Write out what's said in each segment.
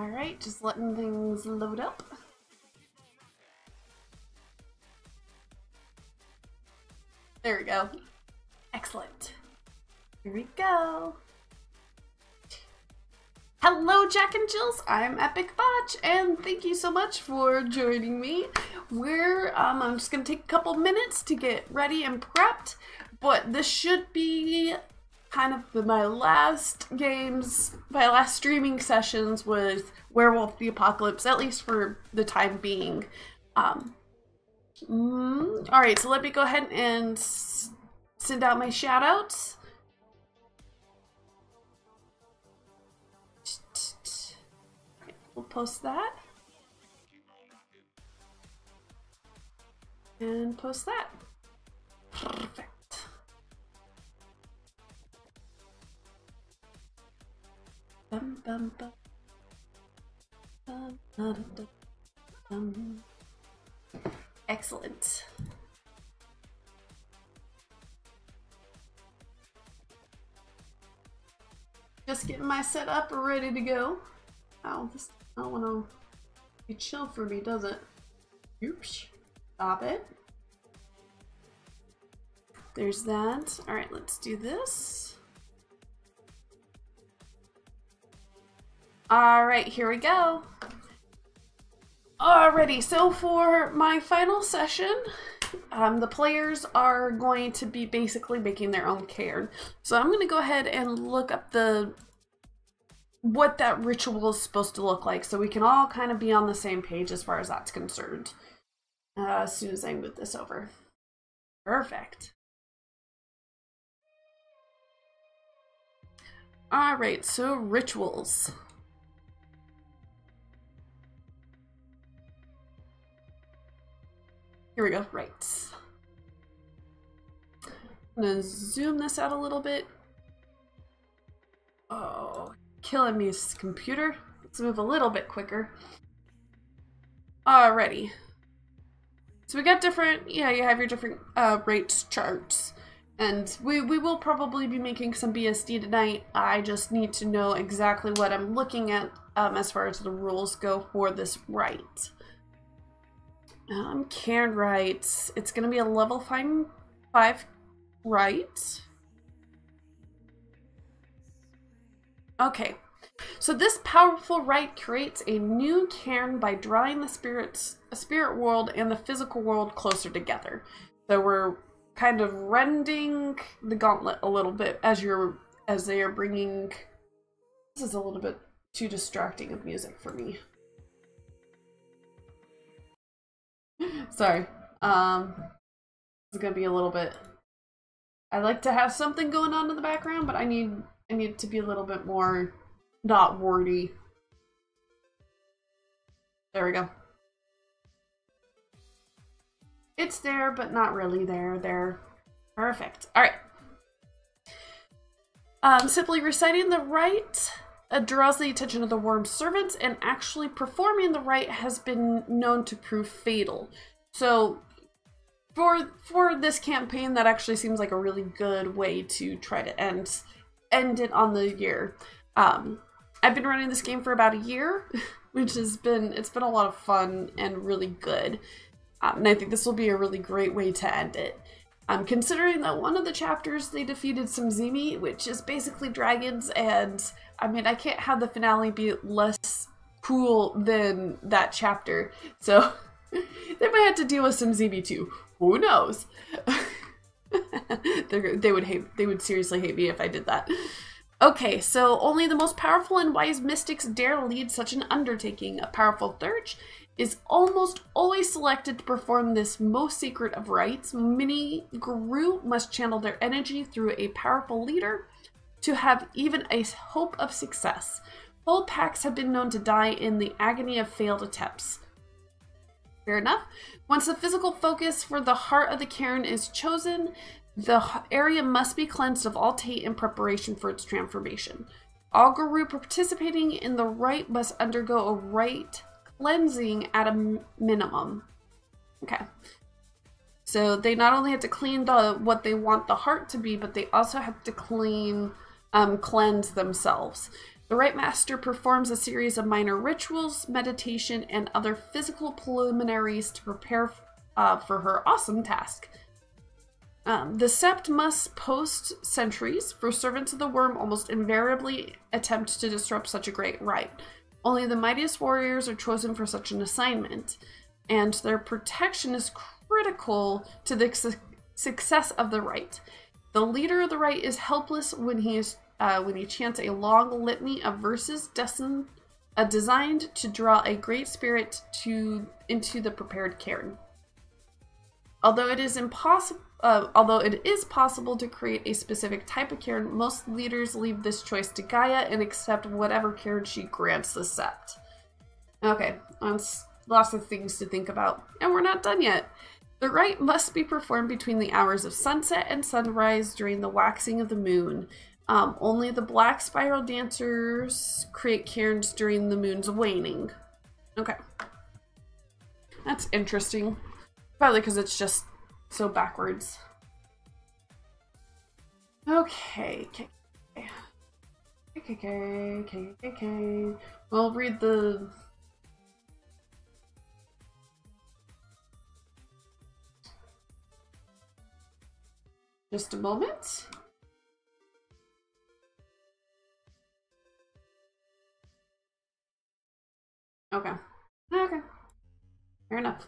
Alright, just letting things load up. There we go. Excellent. Here we go. Hello, Jack and Jills. I'm Epic Botch, and thank you so much for joining me. I'm just gonna take a couple minutes to get ready and prepped, but this should be kind of my last streaming sessions with Werewolf the Apocalypse, at least for the time being. Alright, so let me go ahead and send out my shout outs. We'll post that. And post that. Perfect. Bum, bum, bum. Bum, bum, bum, bum. Excellent. Just getting my setup ready to go. Oh, this don't want to be chill for me, does it? Oops. Stop it. There's that. Alright, let's do this. Alright, here we go. Alrighty, so for my final session, the players are going to be basically making their own cairn. So I'm going to go ahead and look up what that ritual is supposed to look like so we can all kind of be on the same page as far as that's concerned. As soon as I move this over. Perfect. Alright, so rituals. Here we go, right. I'm gonna zoom this out a little bit. Oh, killing me, computer. Let's move a little bit quicker. Alrighty. So we got different, you have your different rates charts. And we will probably be making some BSD tonight. I just need to know exactly what I'm looking at as far as the rules go for this rite. Cairn rites. It's gonna be a level 5 rite. Okay. So this powerful rite creates a new cairn by drawing the spirit world and the physical world closer together. So we're kind of rending the gauntlet a little bit as they are bringing. This is a little bit too distracting of music for me. Sorry. It's gonna be a little bit. I like to have something going on in the background, but I need it to be a little bit more not wordy. There we go. It's there, but not really there. There. Perfect. Alright. Simply reciting the rite draws the attention of the worm's servants, and actually performing the rite has been known to prove fatal. So for this campaign, that actually seems like a really good way to try to end it on the year. I've been running this game for about a year, which it's been a lot of fun and really good. And I think this will be a really great way to end it. Considering that one of the chapters they defeated some Zimi, which is basically dragons, and I mean, I can't have the finale be less cool than that chapter. So they might have to deal with some Zimi too. Who knows? They would seriously hate me if I did that. Okay, so only the most powerful and wise mystics dare lead such an undertaking. A powerful Thurge is almost always selected to perform this most secret of rites. Many Guru must channel their energy through a powerful leader to have even a hope of success. Whole packs have been known to die in the agony of failed attempts. Fair enough. Once the physical focus for the heart of the cairn is chosen, the area must be cleansed of all taint in preparation for its transformation. All Guru participating in the rite must undergo a rite cleansing at a minimum. Okay. So they not only have to clean what they want the heart to be, but they also have to cleanse themselves. The Rite Master performs a series of minor rituals, meditation, and other physical preliminaries to prepare for her awesome task. The Sept must post sentries, for servants of the worm almost invariably attempt to disrupt such a great rite. Only the mightiest warriors are chosen for such an assignment, and their protection is critical to the success of the rite. The leader of the rite is helpless when he chants a long litany of verses designed to draw a great spirit into the prepared cairn. Although it is possible to create a specific type of cairn, most leaders leave this choice to Gaia and accept whatever cairn she grants the Sept. Okay, lots of things to think about, and we're not done yet. The rite must be performed between the hours of sunset and sunrise during the waxing of the moon. Only the black spiral dancers create cairns during the moon's waning. Okay. That's interesting. Probably because it's just so backwards. Okay. We'll read the... Just a moment. Okay. Okay. Fair enough.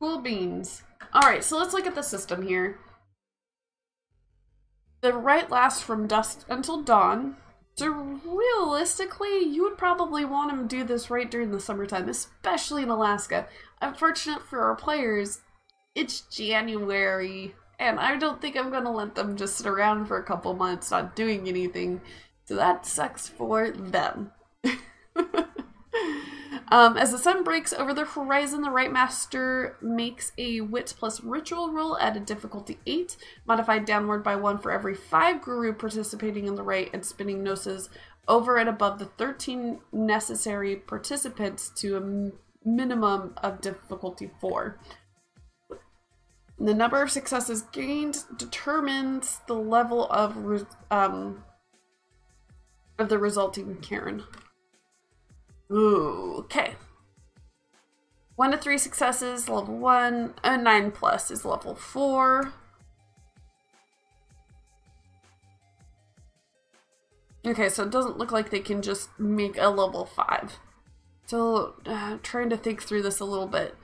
Cool beans. Alright, so let's look at the system here. The rite lasts from dusk until dawn. So realistically, you would probably want to do this right during the summertime, especially in Alaska. Unfortunate for our players, it's January, and I don't think I'm going to let them just sit around for a couple months not doing anything. So that sucks for them. As the sun breaks over the horizon, the Rite Master makes a Wit plus Ritual roll at a difficulty 8, modified downward by 1 for every 5 guru participating in the rite, and spinning gnosis over and above the 13 necessary participants to a minimum of difficulty 4. The number of successes gained determines the level of the resulting cairn. Ooh, okay. 1 to 3 successes, level 1. 9 plus is level 4. Okay, so it doesn't look like they can just make a level 5. So, trying to think through this a little bit.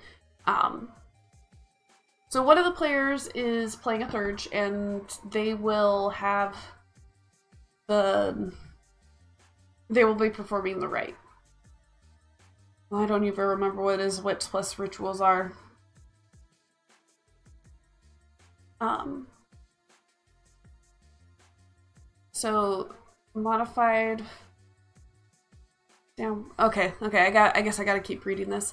So one of the players is playing a Thurge, and they will have they will be performing the rite. Well, I don't even remember what his Wit plus rituals are. So modified down. Okay. I guess I gotta keep reading this.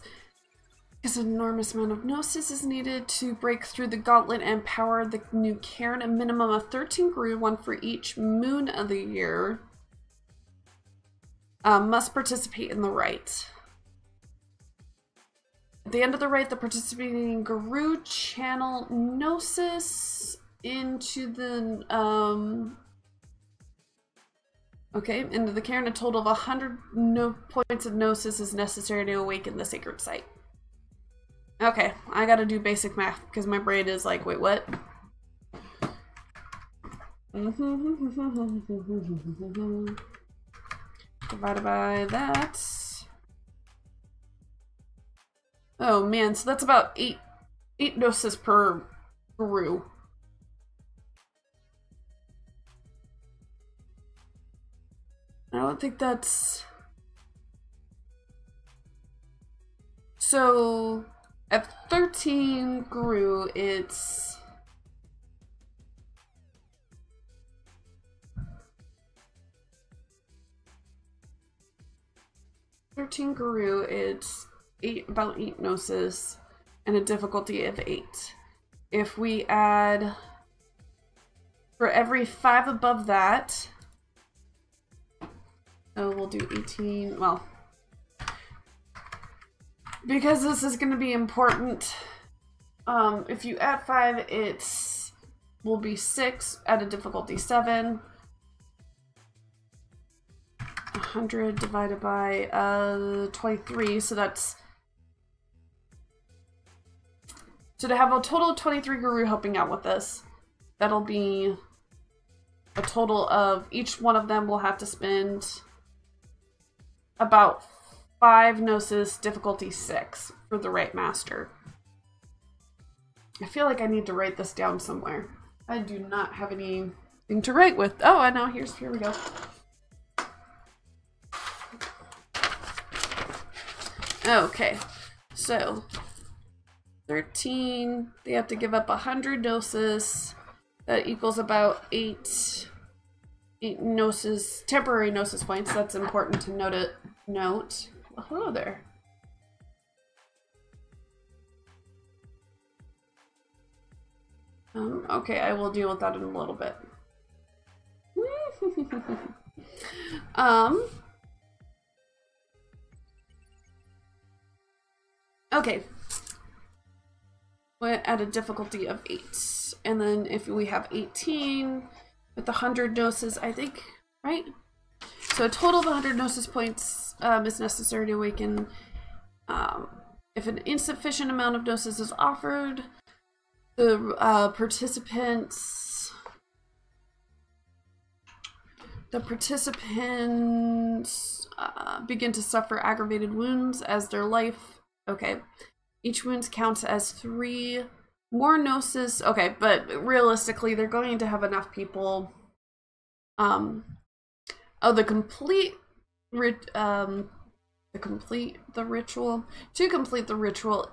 Because an enormous amount of gnosis is needed to break through the gauntlet and power the new cairn. A minimum of 13 guru, 1 for each moon of the year, must participate in the rite. At the end of the rite, the participating guru channel gnosis into the into the cairn. A total of 100 points of gnosis is necessary to awaken the sacred site. Okay, I gotta do basic math because my brain is like, wait, what? Divided by that. Oh man, so that's about 8 gnosis per guru. I don't think that's... So, at 13 guru, it's... about 8 gnosis and a difficulty of 8. If we add for every 5 above that, we'll do 18. Well, because this is going to be important, if you add 5, will be 6 at a difficulty 7. 100 divided by 23, so that's... So to have a total of 23 guru helping out with this, that'll be a total of, each one of them will have to spend about 5 gnosis, difficulty 6 for the right master. I feel like I need to write this down somewhere. I do not have anything to write with. Oh, I know, here we go. Okay, so 13, they have to give up 100 gnosis. That equals about 8 gnosis, temporary gnosis points. That's important to note. Well, hello there. Okay, I will deal with that in a little bit. Okay. We're at a difficulty of 8. And then if we have 18 with 100 gnosis, I think, right? So a total of 100 gnosis points is necessary to awaken. If an insufficient amount of gnosis is offered, the participants begin to suffer aggravated wounds as their life. Okay, each wound counts as 3 more gnosis. Okay, but realistically, they're going to have enough people. To complete the ritual,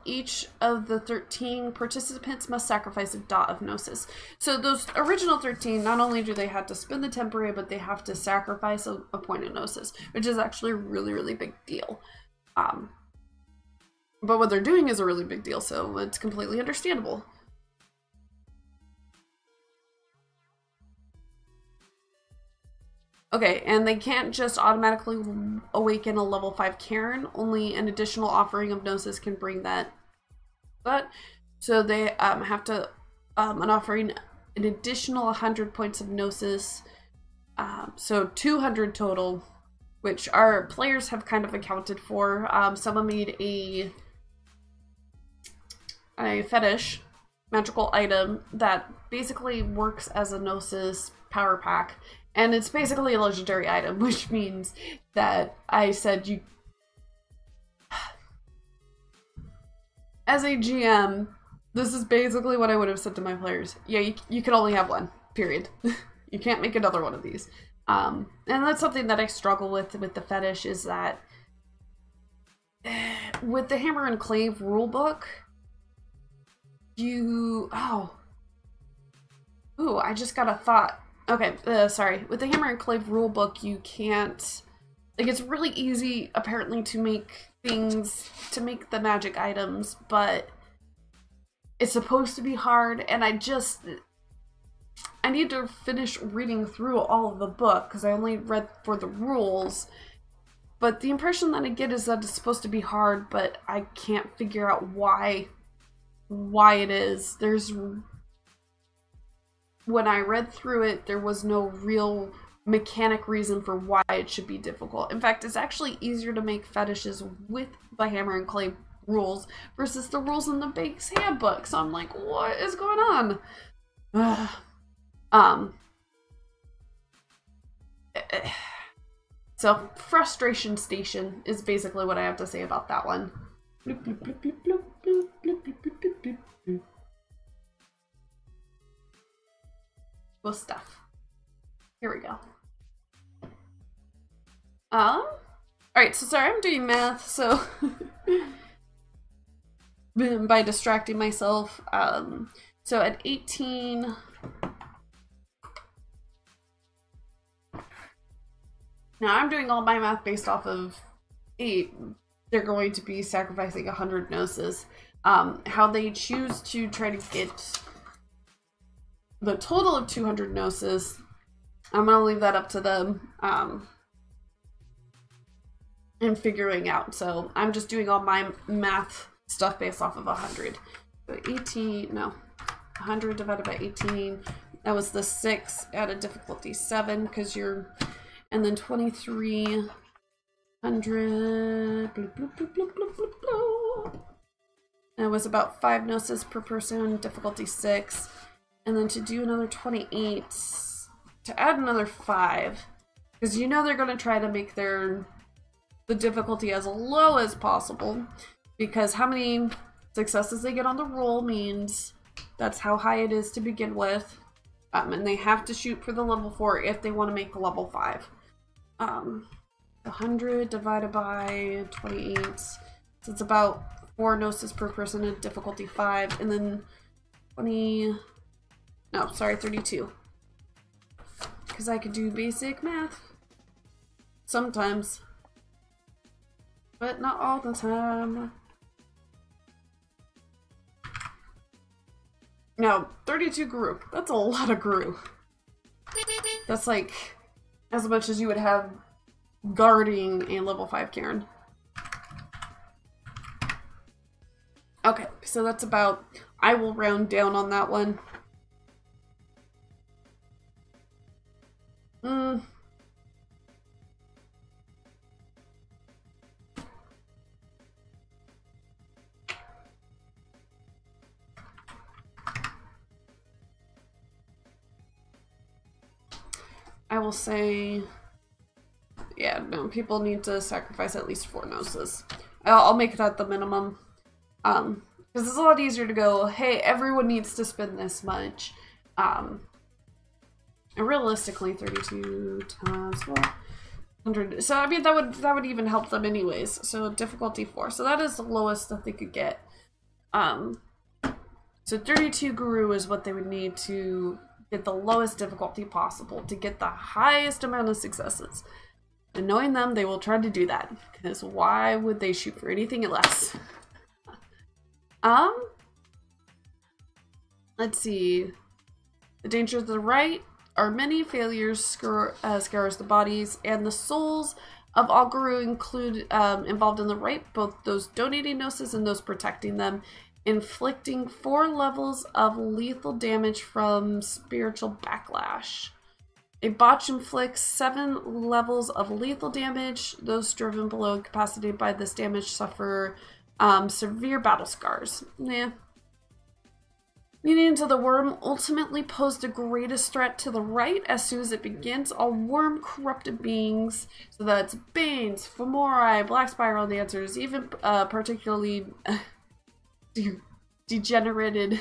each of the 13 participants must sacrifice a dot of gnosis. So those original 13, not only do they have to spend the temporary, but they have to sacrifice a point of gnosis, which is actually a really, really big deal. But what they're doing is a really big deal, so it's completely understandable. Okay, and they can't just automatically awaken a level 5 Karen. Only an additional offering of gnosis can bring that. So they have to offering an additional 100 points of gnosis. So 200 total, which our players have kind of accounted for. Someone made a fetish magical item that basically works as a gnosis power pack. And it's basically a legendary item, which means that I said you... As a GM, this is basically what I would have said to my players. Yeah, you can only have one, period. You can't make another one of these. And that's something that I struggle with the fetish, is that with the Hammer and Clave rulebook, I just got a thought. Okay, sorry. With the Hammer and Clave rulebook, you can't... Like, it's really easy, apparently, to make the magic items, but it's supposed to be hard, and I need to finish reading through all of the book, because I only read for the rules, but the impression that I get is that it's supposed to be hard, but I can't figure out why it is. When I read through it, there was no real mechanic reason for why it should be difficult. In fact, it's actually easier to make fetishes with the Hammer and Clave rules versus the rules in the base handbook. So I'm like, what is going on? So frustration station is basically what I have to say about that one. Bloop, bloop, bloop, bloop, bloop, bloop, bloop, bloop, bloop, bloop, bloop. Cool stuff. Here we go. Alright, so sorry, I'm doing math, so by distracting myself. So at 18, now I'm doing all my math based off of 8. They're going to be sacrificing 100 gnosis. How they choose to try to get the total of 200 gnosis, I'm going to leave that up to them and figuring out. So I'm just doing all my math stuff based off of 100. So 100 divided by 18, that was the 6 at a difficulty 7, because you're, and then 23 100. Bloop, bloop, bloop, bloop, bloop, bloop, bloop. And it was about 5 gnosis per person, difficulty 6. And then to do another 28, to add another 5, because you know they're going to try to make the difficulty as low as possible, because how many successes they get on the roll means that's how high it is to begin with. And they have to shoot for the level 4 if they want to make the level 5. 100 divided by 28, so it's about 4 gnosis per person at difficulty 5, and then 32. Because I could do basic math. Sometimes. But not all the time. Now, 32 grew. That's a lot of grew. That's like as much as you would have guarding a level 5 Karen. Okay, so that's about, I will round down on that one. I will say, yeah, no, people need to sacrifice at least 4 gnosis. I'll make it at the minimum. Because it's a lot easier to go, hey, everyone needs to spend this much. And realistically, 32 times 100. So I mean, that would even help them anyways. So difficulty 4. So that is the lowest that they could get. So 32 guru is what they would need to get the lowest difficulty possible to get the highest amount of successes. And knowing them, they will try to do that. Because why would they shoot for anything less? Let's see. The dangers of the right are many failures scours the bodies, and the souls of all guru include involved in the right, both those donating gnosis and those protecting them, inflicting 4 levels of lethal damage from spiritual backlash. A botch inflicts 7 levels of lethal damage. Those driven below incapacitated by this damage suffer severe battle scars. Yeah. Meaning to the worm ultimately pose the greatest threat to the right as soon as it begins. All worm corrupted beings, so that's Banes, Fomori, Black Spiral Dancers, even particularly degenerated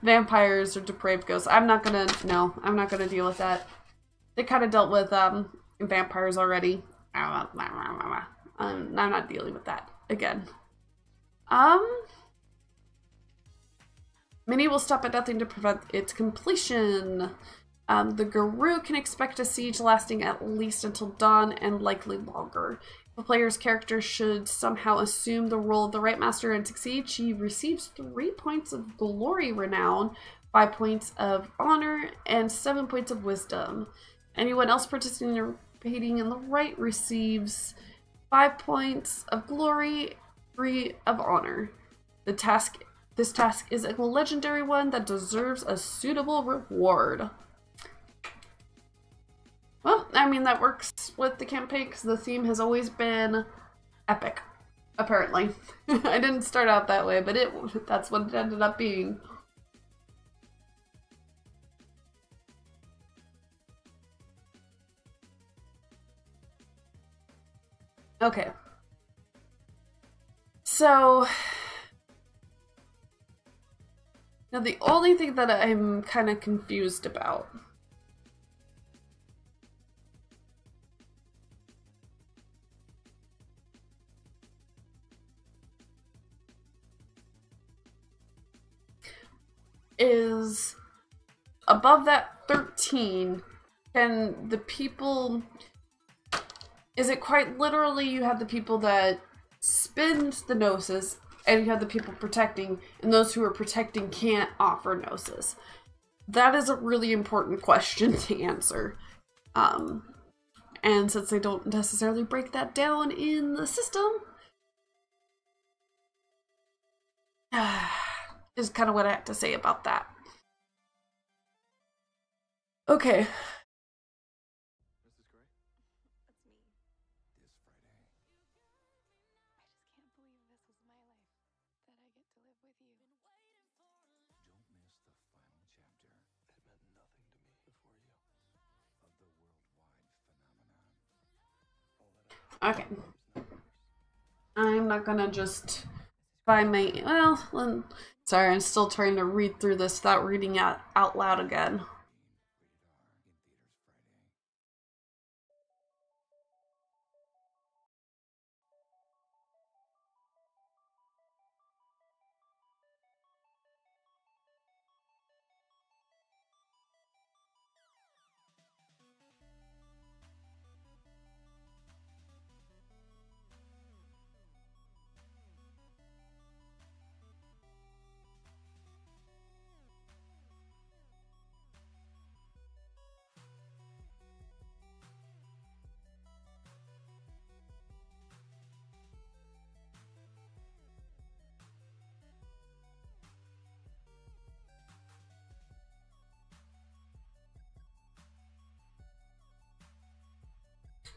vampires or depraved ghosts. I'm not gonna deal with that. They kind of dealt with vampires already. I'm not dealing with that again. Many will stop at nothing to prevent its completion. The Guru can expect a siege lasting at least until dawn and likely longer. If a player's character should somehow assume the role of the Right Master and succeed, she receives 3 points of glory renown, 5 points of honor, and 7 points of wisdom. Anyone else participating in the right receives 5 points of glory, 3 of honor. This task is a legendary one that deserves a suitable reward. Well, I mean, that works with the campaign because the theme has always been epic, apparently. I didn't start out that way, but that's what it ended up being. Okay. So now the only thing that I'm kind of confused about is above that 13, can the people, is it quite literally you have the people that spend the gnosis and you have the people protecting, and those who are protecting can't offer gnosis? That is a really important question to answer. And since they don't necessarily break that down in the system, is kind of what I have to say about that. Okay. Okay. I'm not gonna just buy my... Well, sorry, I'm still trying to read through this without reading it out loud again.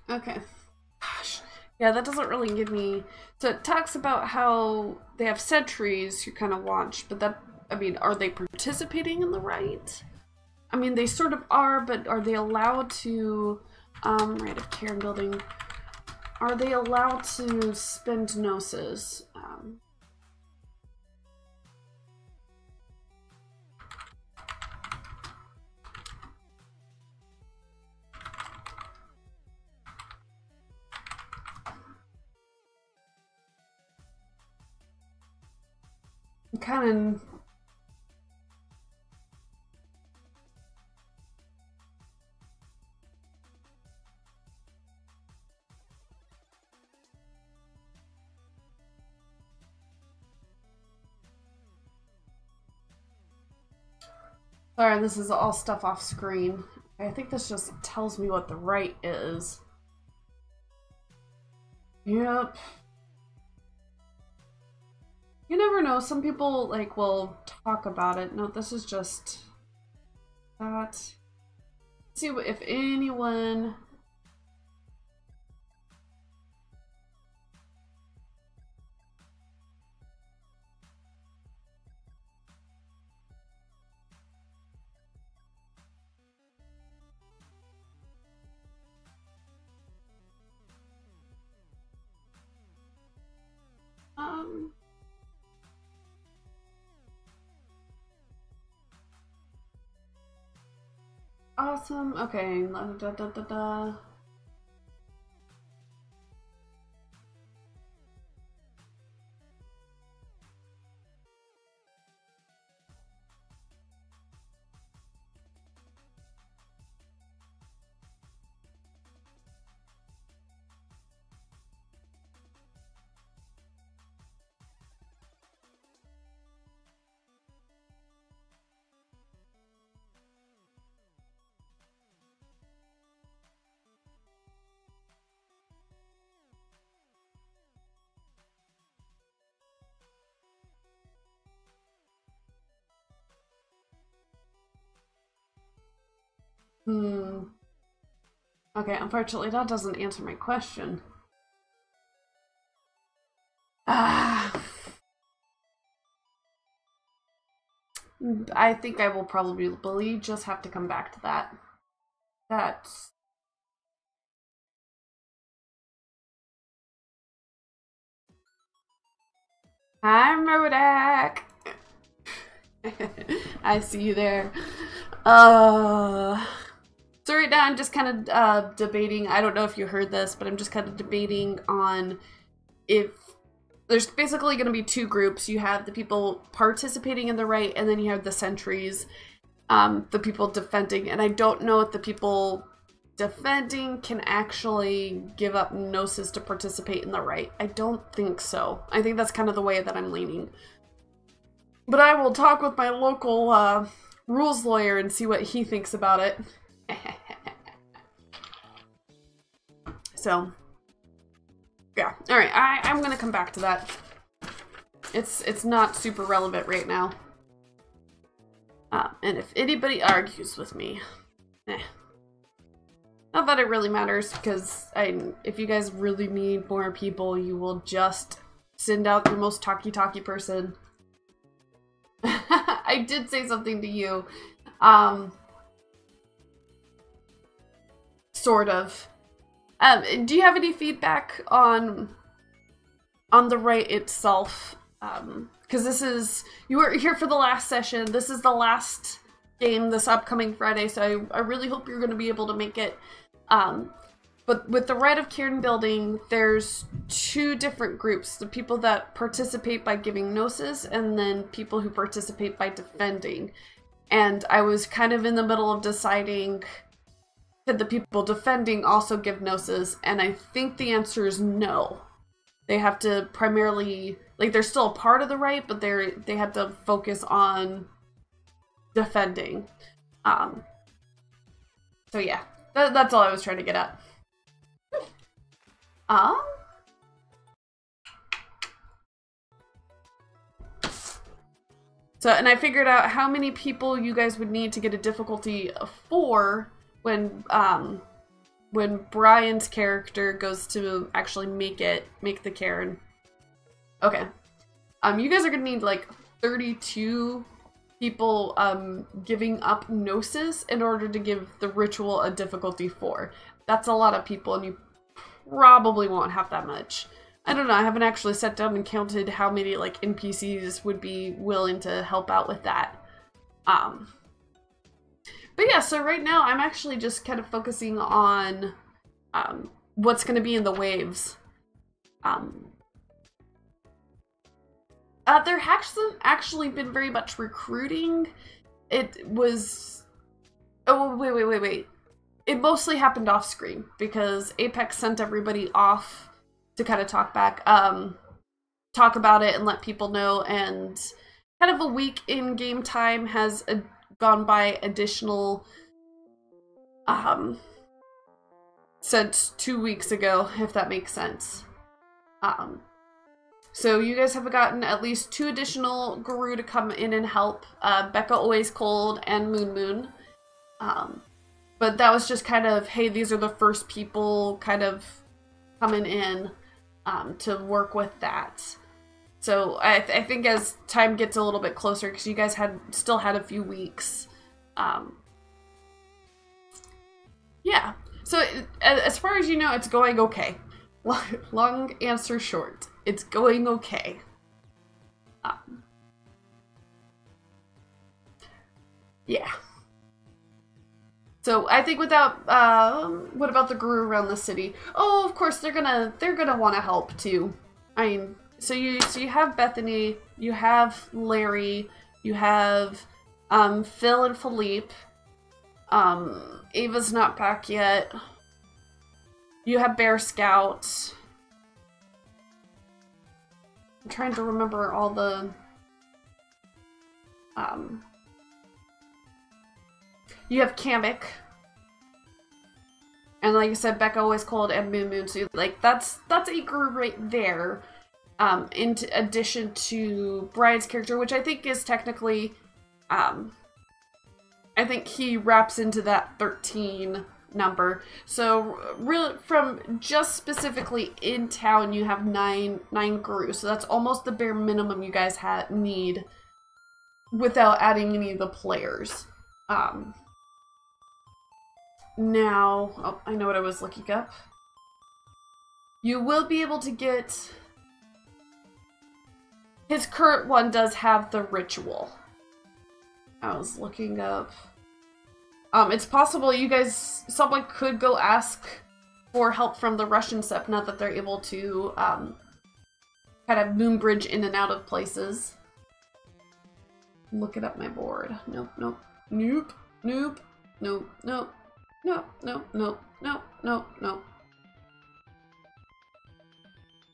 Okay. Gosh. Yeah, that doesn't really give me... So it talks about how they have sentries who kind of watch, but that... I mean, are they participating in the rite? I mean, they sort of are, but are they allowed to... Rite of care and building... Are they allowed to spend gnosis? Kind of... Sorry, this is all stuff off screen. I think this just tells me what the rite is. Yep. You never know, some people, like, will talk about it. No, this is just that. Let's see if anyone... Awesome. Okay. Da, da, da, da. Okay, unfortunately that doesn't answer my question. I think I will probably just have to come back to that. That's... Hi, Modak! I see you there. So right now I'm just kind of debating, I don't know if you heard this, but I'm just kind of debating on if there's basically going to be two groups. You have the people participating in the rite, and then you have the sentries, the people defending. And I don't know if the people defending can actually give up gnosis to participate in the rite. I don't think so. I think that's kind of the way that I'm leaning. But I will talk with my local rules lawyer and see what he thinks about it. So, yeah. Alright, I'm gonna come back to that. It's not super relevant right now. And if anybody argues with me, not that it really matters, because if you guys really need more people, you will just send out your most talky person. I did say something to you. Sort of. Do you have any feedback on the right itself? Because you were here for the last session. This is the last game this upcoming Friday, so I really hope you're going to be able to make it. But with the Rite of Cairn building, there's two different groups. The people that participate by giving gnosis, and then people who participate by defending. And I was kind of in the middle of deciding, could the people defending also give gnosis? And I think the answer is no. They have to primarily, like, they're still a part of the rite, but they have to focus on defending. So yeah, that's all I was trying to get at. So, and I figured out how many people you guys would need to get a difficulty of 4 when Brian's character goes to actually make the cairn. Okay. You guys are gonna need like 32 people giving up gnosis in order to give the ritual a difficulty 4. That's a lot of people, and you probably won't have that much. I don't know, I haven't actually sat down and counted how many like NPCs would be willing to help out with that. But yeah, so right now I'm actually just kind of focusing on what's going to be in the waves. There hasn't actually been very much recruiting. It was... Oh, wait. It mostly happened off screen because Apex sent everybody off to kind of talk about it and let people know, and kind of a week in game time has gone by additional since 2 weeks ago, if that makes sense. So you guys have gotten at least 2 additional guru to come in and help, Becca Always Cold and Moon. But that was just kind of, hey, these are the first people kind of coming in to work with that. So I think as time gets a little bit closer, because you guys still had a few weeks. Yeah. So as far as you know, it's going okay. Long answer short, it's going okay. Yeah. So I think without what about the guru around the city? Oh, of course they're gonna want to help too. I mean, so you have Bethany, you have Larry, you have Phil and Philippe. Ava's not back yet. You have Bear Scout. I'm trying to remember all the you have Kamek. And like I said, Becca Always Cold and Moon. So like that's a group right there. In addition to Brian's character, which I think is technically I think he wraps into that 13 number. So really from just specifically in town you have nine gurus. So that's almost the bare minimum you guys need without adding any of the players. Now, oh, I know what I was looking up. You will be able to get... His current one does have the ritual. I was looking up... it's possible you guys... Someone could go ask for help from the Russian SEP, now that they're able to kind of moon bridge in and out of places. Looking up my board. Nope. No.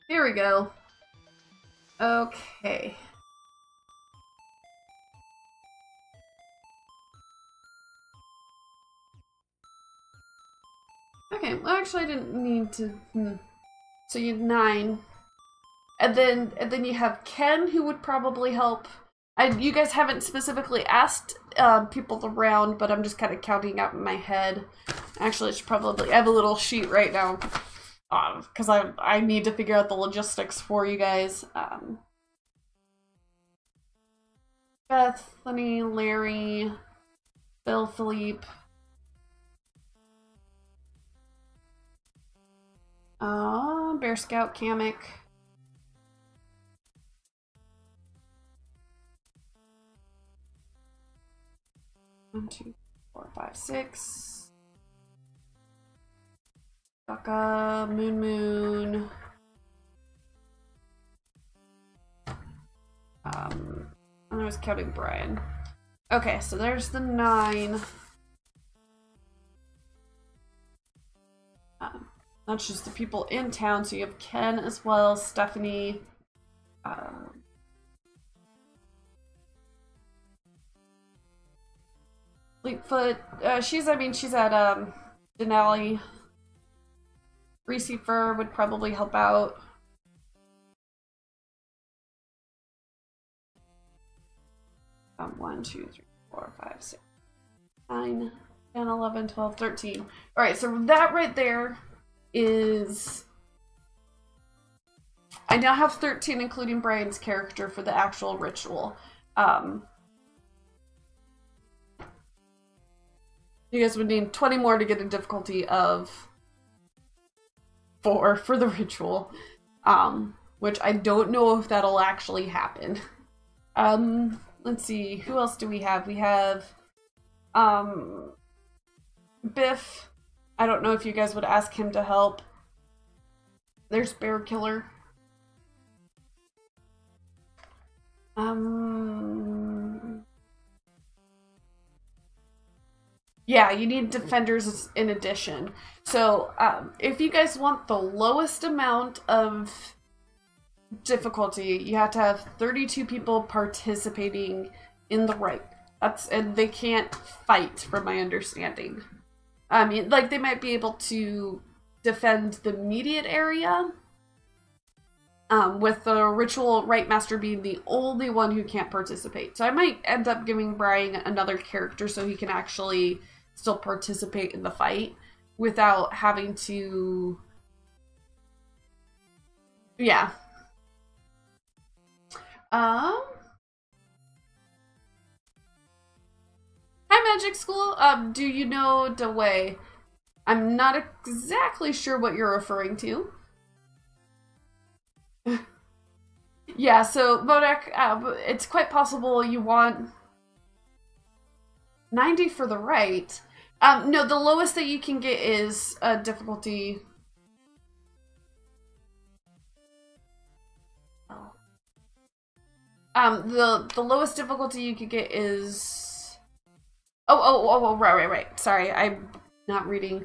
Here we go. Okay. Okay, well actually I didn't need to... So you have 9. And then you have Ken, who would probably help. You guys haven't specifically asked people around, but I'm just kind of counting out in my head. Actually, I have a little sheet right now because I need to figure out the logistics for you guys. Bethany, Larry, Bill, Philippe. Bear Scout, Kamek. One, two, 4, 5, 6. Daka, Moon. I was counting Brian. Okay, so there's the 9. That's just the people in town. So you have Ken as well, Stephanie. Fleetfoot. She's at Denali. Greasy Fur would probably help out. One, 2, 3, 4, 5, 6, 9, 10, 11, 12, 13. All right, so that right there is... I now have 13, including Brian's character, for the actual ritual. You guys would need 20 more to get a difficulty of 4 for the ritual, which I don't know if that'll actually happen. Let's see, who else do we have? We have Biff. I don't know if you guys would ask him to help. There's Bear Killer. Yeah, you need defenders in addition. So, if you guys want the lowest amount of difficulty, you have to have 32 people participating in the rite. And they can't fight, from my understanding. I mean, like, they might be able to defend the immediate area, with the ritual rite master being the only one who can't participate. So I might end up giving Brian another character so he can actually still participate in the fight without having to... Yeah. Hi, Magic School. Do you know DeWay? I'm not exactly sure what you're referring to. Yeah, so Bodek, it's quite possible you want 90 for the right. No, the lowest that you can get is difficulty. The lowest difficulty you could get is... Oh, right. Sorry, I'm not reading.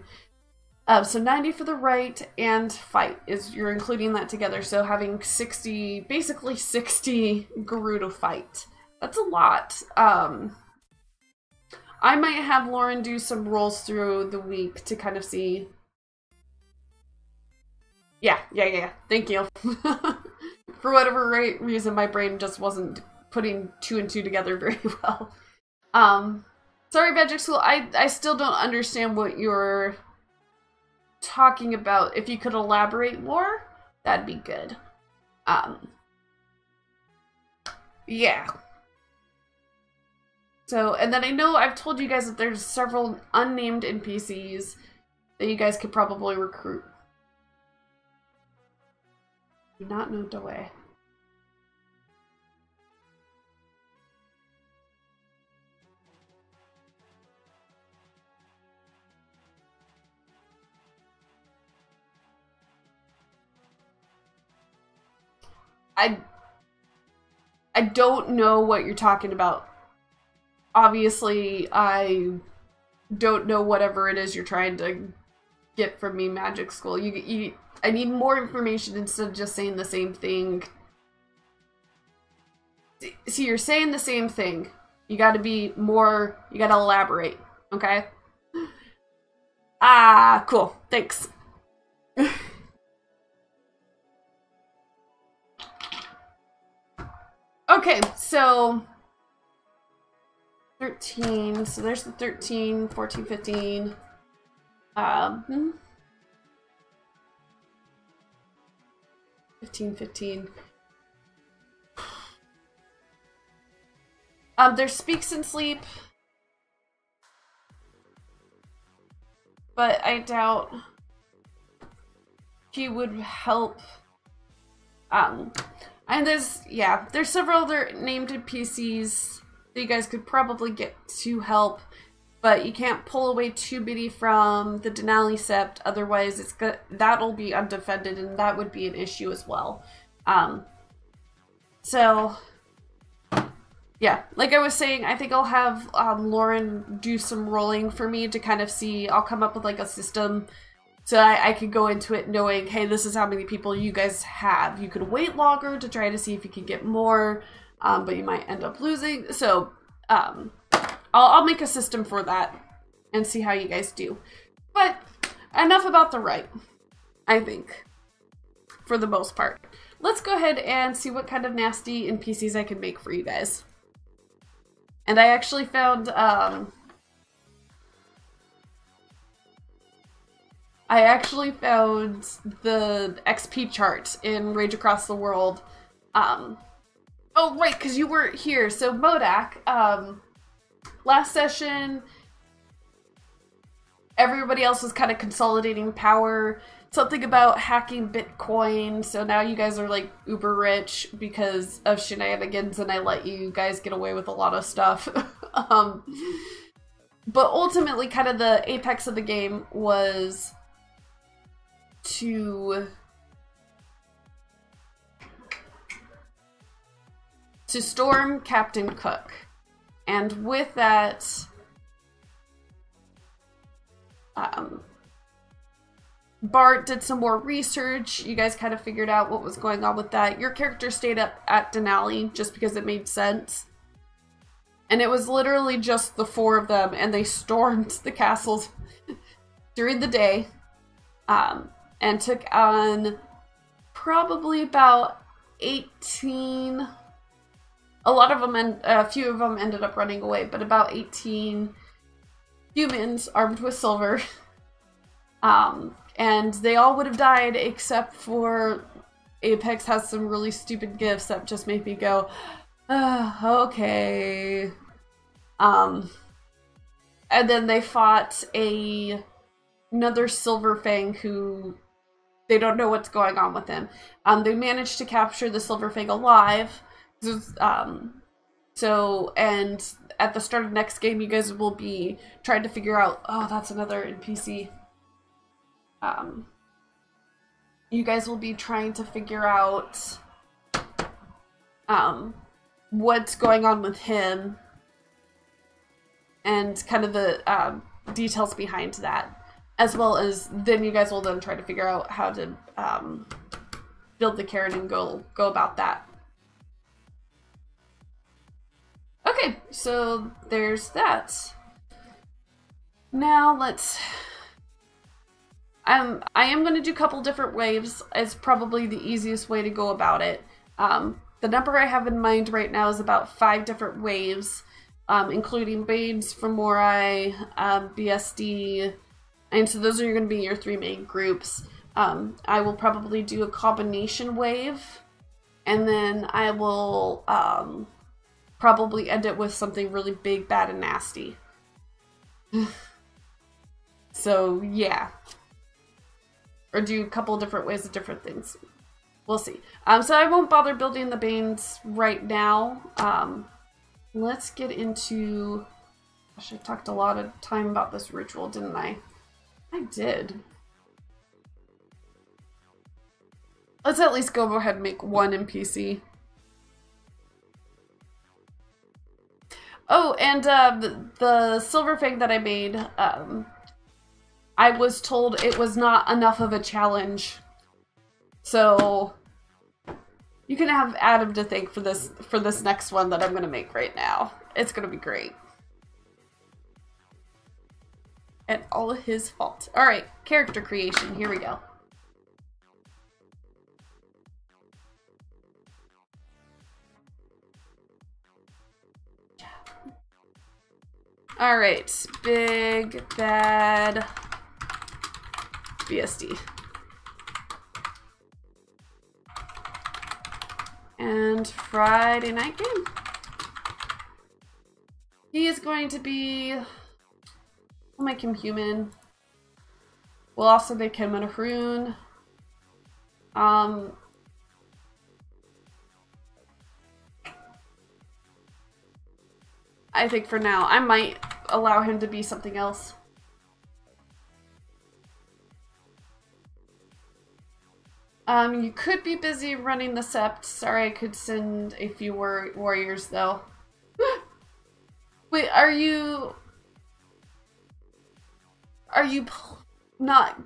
So 90 for the right and fight is, you're including that together. So having 60, basically 60 Guru to fight. That's a lot. I might have Lauren do some rolls through the week to kind of see. Yeah. Thank you. For whatever reason, my brain just wasn't putting 2 and 2 together very well. Sorry, Magic School. I still don't understand what you're talking about. If you could elaborate more, that'd be good. Yeah. So, and then I know I've told you guys that there's several unnamed NPCs that you guys could probably recruit. Do not know the way. I don't know what you're talking about. Obviously, I don't know whatever it is you're trying to get from me, Magic School. I need more information instead of just saying the same thing. See, you're saying the same thing. You gotta be more, you gotta elaborate, okay? Ah, cool. Thanks. Okay, so 13, so there's the 13, 14, 15. 15. There's Speaks and Sleep. But I doubt... he would help. And there's several other named NPCs that you guys could probably get to help, but you can't pull away too many from the Denali Sept, otherwise that'll be undefended, and that would be an issue as well. So yeah, like I was saying, I think I'll have Lauren do some rolling for me to kind of see. I'll come up with like a system so I could go into it knowing, hey, this is how many people you guys have. You could wait longer to try to see if you can get more, but you might end up losing. So I'll make a system for that and see how you guys do. But enough about the right, I think, for the most part. Let's go ahead and see what kind of nasty NPCs I can make for you guys. And I actually found the XP chart in Rage Across the World. Oh, right, because you weren't here. So Modak, last session, everybody else was kind of consolidating power. Something about hacking Bitcoin. So now you guys are like uber rich because of shenanigans, and I let you guys get away with a lot of stuff. But ultimately, kind of the apex of the game was to storm Captain Cook. And with that, Bart did some more research. You guys kind of figured out what was going on with that. Your character stayed up at Denali just because it made sense. And it was literally just the four of them, and they stormed the castles during the day, and took on probably about 18... a few of them ended up running away, but about 18 humans armed with silver. And they all would have died except for Apex has some really stupid gifts that just made me go, okay. And then they fought another Silver Fang who they don't know what's going on with him. They managed to capture the Silver Fang alive. And at the start of next game, you guys will be trying to figure out, oh, that's another NPC. You guys will be trying to figure out what's going on with him and kind of the details behind that, as well as then you guys will then try to figure out how to build the carrot and go about that. Okay, so there's that. Now let's... I am going to do a couple different waves. It's probably the easiest way to go about it. The number I have in mind right now is about 5 different waves, including Babes, Femorai, BSD, and so those are going to be your 3 main groups. I will probably do a combination wave, and then I will probably end it with something really big, bad, and nasty. So, yeah. Or do a couple different ways of different things. We'll see. So I won't bother building the Banes right now. Let's get into... Gosh, I talked a lot of time about this ritual, didn't I? I did. Let's at least go ahead and make 1 NPC. Oh, and the Silver Fang that I made, I was told it was not enough of a challenge. So you can have Adam to thank for this next one that I'm going to make right now. It's going to be great. And all his fault. All right, character creation. Here we go. All right, big bad BSD. And Friday night game. He is going to be... We'll make him human. We'll also make him an Ahroon. I think for now, I might allow him to be something else. You could be busy running the sept. Sorry, I could send a few warriors, though. Wait, are you not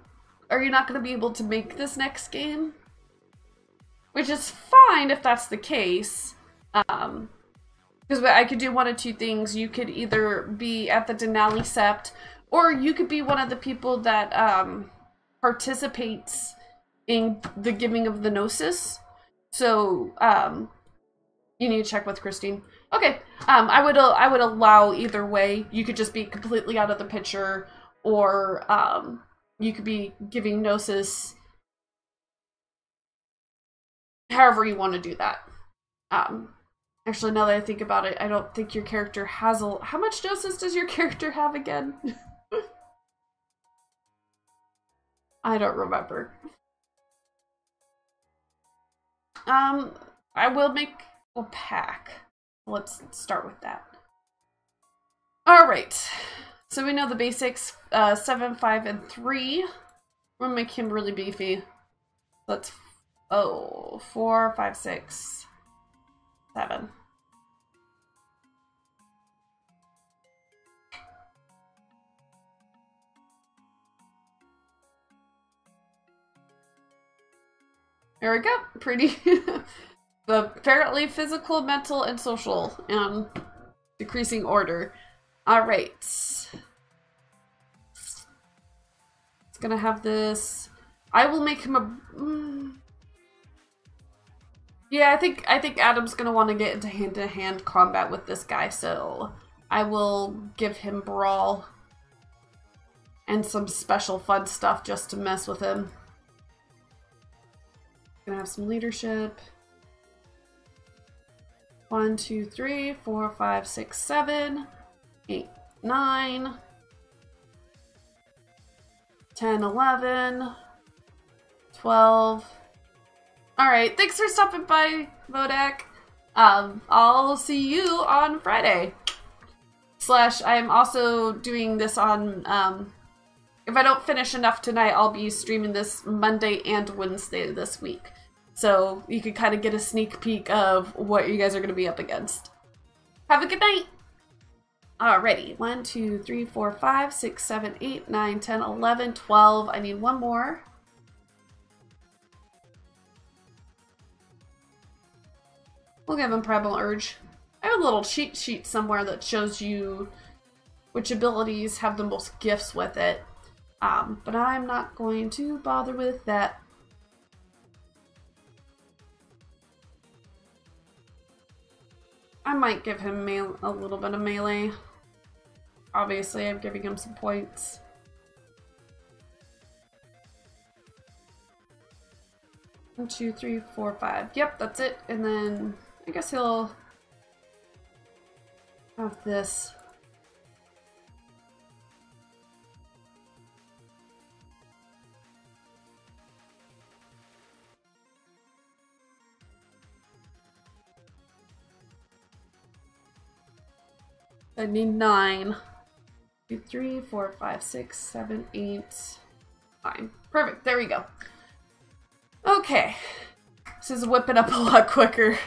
going to be able to make this next game? Which is fine if that's the case. Because I could do one of two things. You could either be at the Denali Sept, or you could be one of the people that participates in the giving of the Gnosis. So, you need to check with Christine. Okay, I would allow either way. You could just be completely out of the picture, or you could be giving Gnosis however you want to do that. Actually, now that I think about it, I don't think your character has a... How much Gnosis does your character have again? I don't remember. I will make a pack. Let's start with that. Alright. So we know the basics. 7, 5, and 3. We'll make him really beefy. Let's... Oh, 4, 5, 6, 7. There we go. Pretty. Apparently physical, mental, and social. Decreasing order. Alright. It's gonna have this. I will make him a... Yeah, I think Adam's gonna want to get into hand-to-hand combat with this guy, so I will give him Brawl and some special fun stuff just to mess with him. Gonna have some leadership. 1, 2, 3, 4, 5, 6, 7, 8, 9, 10, 11, 12. Alright, thanks for stopping by, Vodak. I'll see you on Friday. I'm also doing this on, if I don't finish enough tonight, I'll be streaming this Monday and Wednesday this week. So you can kind of get a sneak peek of what you guys are going to be up against. Have a good night! Alrighty, 1, 2, 3, 4, 5, 6, 7, 8, 9, 10, 11, 12. I need one more. We'll give him Primal Urge. I have a little cheat sheet somewhere that shows you which abilities have the most gifts with it. But I'm not going to bother with that. I might give him a little bit of melee. Obviously, I'm giving him some points. One, 2, 3, 4, 5. Yep, that's it. And then I guess he'll have this. I need 9. 2, 3, 4, 5, 6, 7, 8, 9. Perfect. There we go. Okay. This is whipping up a lot quicker.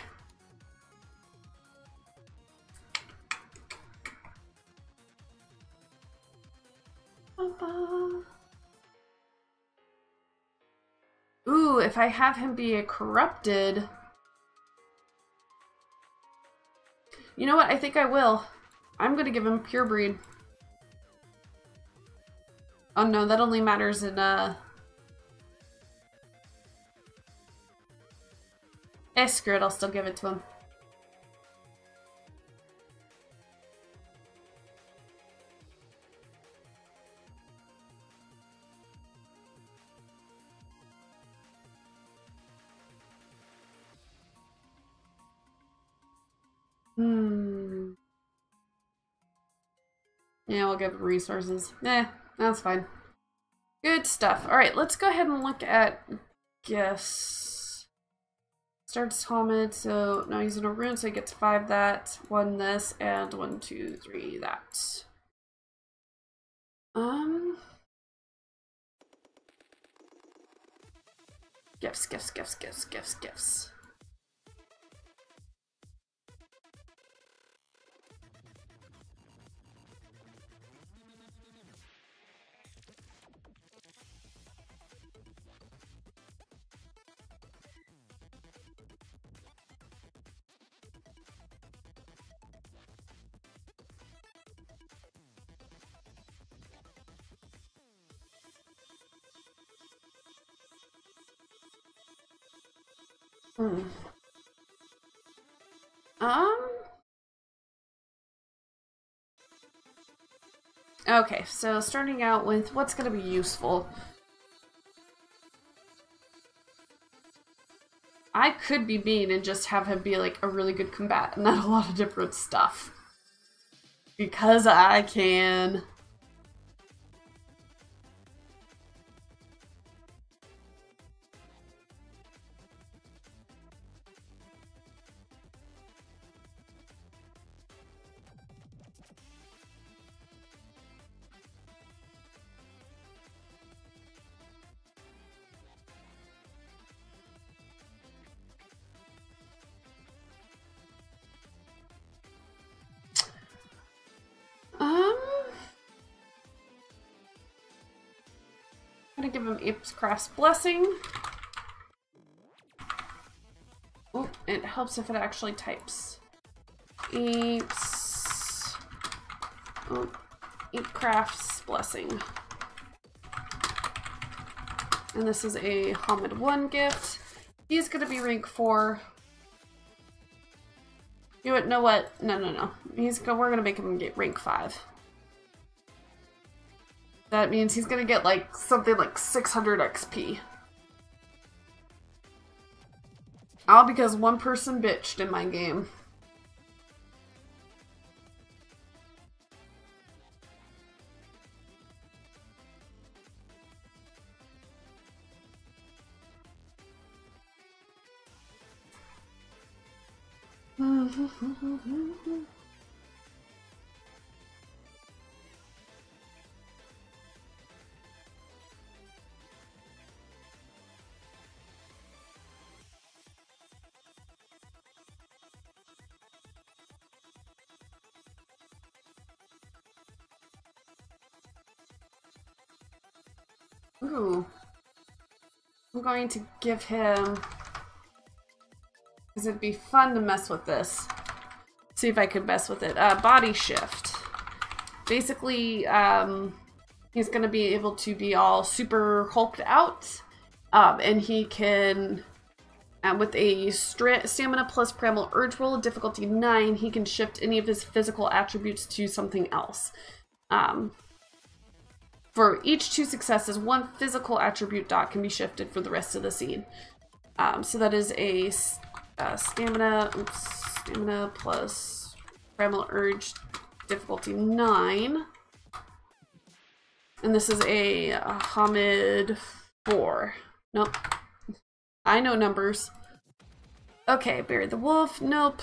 Ooh, if I have him be a corrupted... You know what? I think I will. I'm gonna give him Pure Breed. Oh no, that only matters in, screw it, I'll still give it to him. Yeah, we'll give resources. That's fine. Good stuff. Alright, let's go ahead and look at guess. Starts homage, so now he's in a rune, so he gets 5 that, 1 this, and 1, 2, 3 that. Gifts. Okay, so starting out with what's going to be useful. I could be mean and just have him be like a really good combatant and a lot of different stuff. Because I can. I'm gonna give him Apes Craft's Blessing. Oh, it helps if it actually types. Apes. Oh, Ape Craft's Blessing. And this is a Hamid 1 gift. He's gonna be rank 4. You know what? No. We're gonna make him get rank 5. That means he's gonna get like something like 600 XP. All because one person bitched in my game. Ooh. I'm going to give him, because it'd be fun to mess with this. See if I could mess with it. Body shift. Basically, he's going to be able to be all super hulked out. And he can, with a stamina plus primal urge roll, difficulty 9, he can shift any of his physical attributes to something else. For each 2 successes, 1 physical attribute dot can be shifted for the rest of the scene. So that is a stamina plus primal urge, difficulty 9. And this is a Hamid 4. Nope. I know numbers. Okay, bury the wolf. Nope.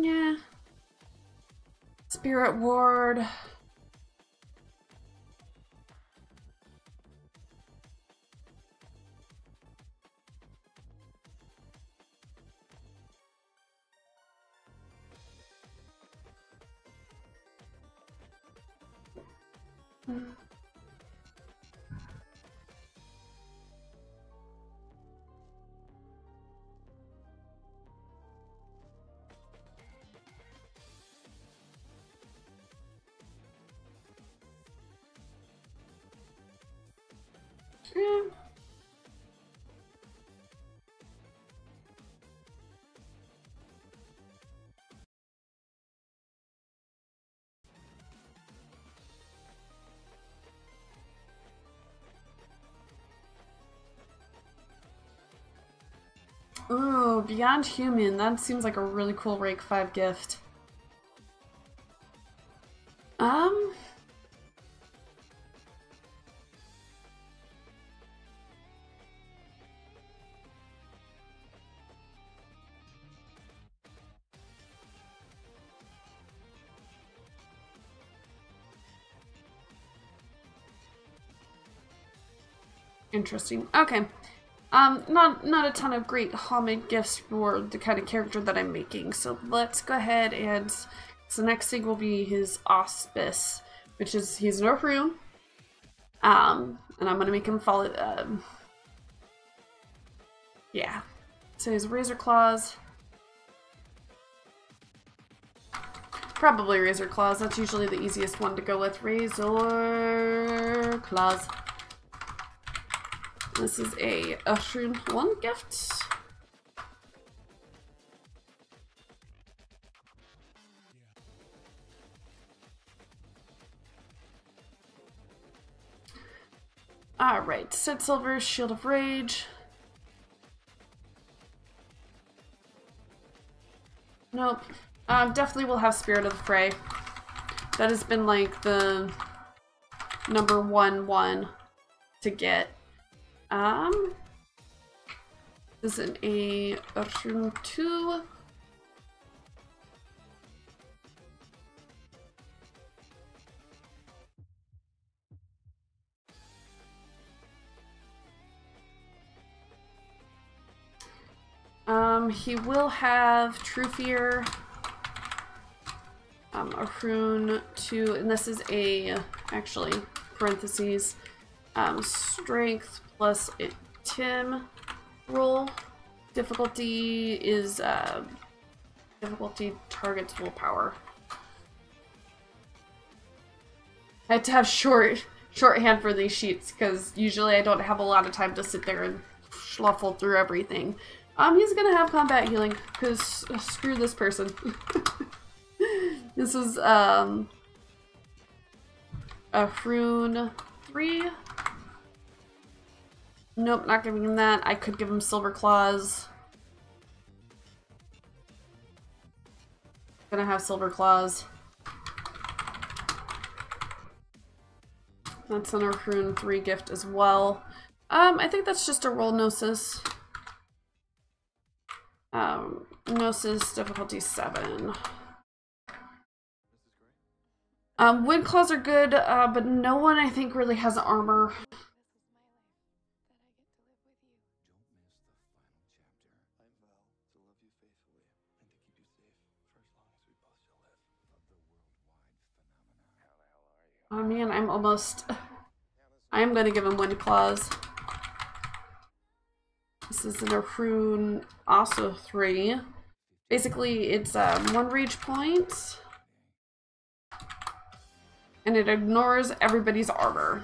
Yeah. Spirit ward. Ooh, Beyond Human. That seems like a really cool rank 5 gift. Interesting. Okay. Not a ton of great homage gifts for the kind of character that I'm making. So let's go ahead and so the next thing will be his auspice, which is he's an Orhun. And I'm gonna make him follow. Yeah. So his Razor Claws. Probably Razor Claws. That's usually the easiest one to go with. Razor Claws. This is a Orhun 1 gift. Alright, Set Silver, Shield of Rage. Nope. Definitely will have Spirit of the Fray. That has been like the number one to get. This is a Orhun 2. He will have True Fear, Orhun 2, and this is a, actually, parentheses, Strength plus Tim roll. Difficulty is, difficulty targets willpower. I had to have shorthand for these sheets, because usually I don't have a lot of time to sit there and shuffle through everything. He's gonna have combat healing, because screw this person. This is, Orhun 3. Nope, not giving him that. I could give him Silver Claws. Gonna have Silver Claws. That's an Orhun 3 gift as well. I think that's just a roll Gnosis. Gnosis difficulty 7. Wind Claws are good, but no one I think really has armor. Oh man, I am gonna give him Wind Claws. This is an Orhun also 3. Basically, it's 1 rage point. And it ignores everybody's armor.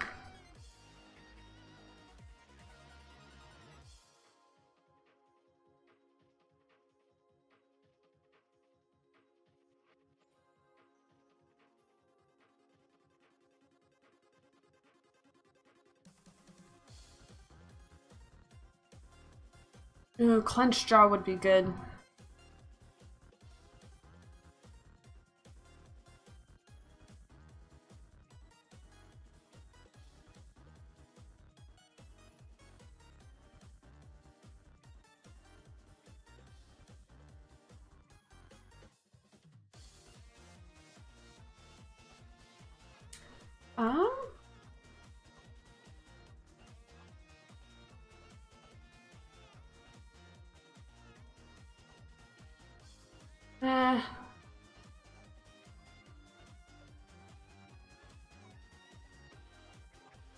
Ooh, Clenched Jaw would be good.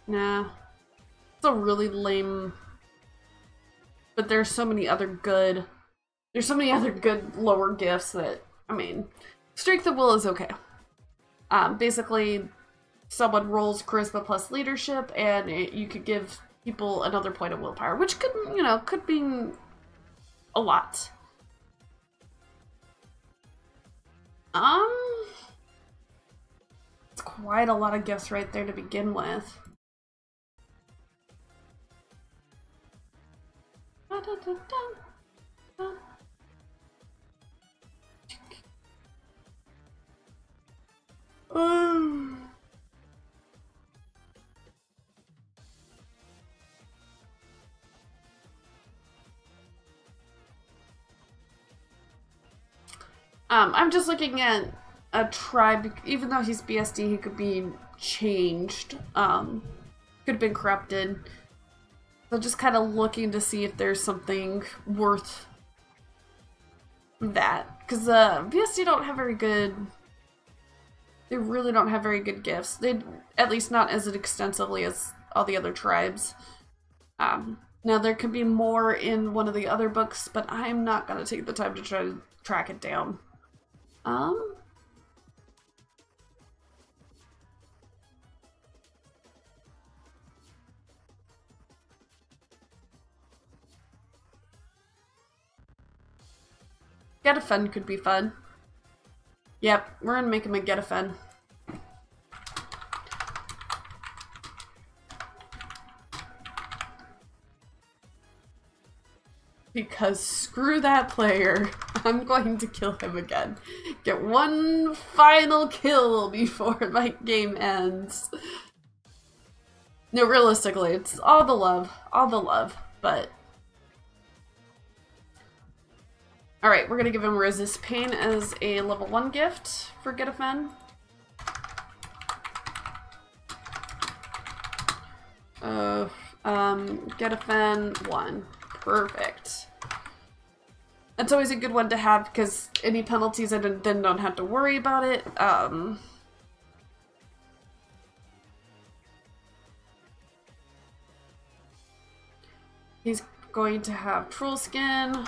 Nah. It's a really lame... But there's so many other good... There's so many other good lower gifts that... I mean... Strength of Will is okay. Basically, someone rolls Charisma plus Leadership, and you could give people another point of willpower, which could, you know, could be a lot. It's quite a lot of gifts right there to begin with. I'm just looking at a tribe. Even though he's BSD, he could be changed. Could have been corrupted. So just kind of looking to see if there's something worth that. Because BSD don't have very good... They really don't have very good gifts. They, at least not as extensively as all the other tribes. Now there could be more in one of the other books, but I'm not going to take the time to try to track it down. Get a Fen could be fun. Yep, we're gonna make him a Get a Fen. Because screw that player. I'm going to kill him again. Get one final kill before my game ends. No, realistically, it's all the love, but... Alright, we're gonna give him Resist Pain as a level 1 gift for Get a Fen. Get a Fen 1. Perfect. That's always a good one to have because any penalties I then don't have to worry about it. He's going to have Troll Skin.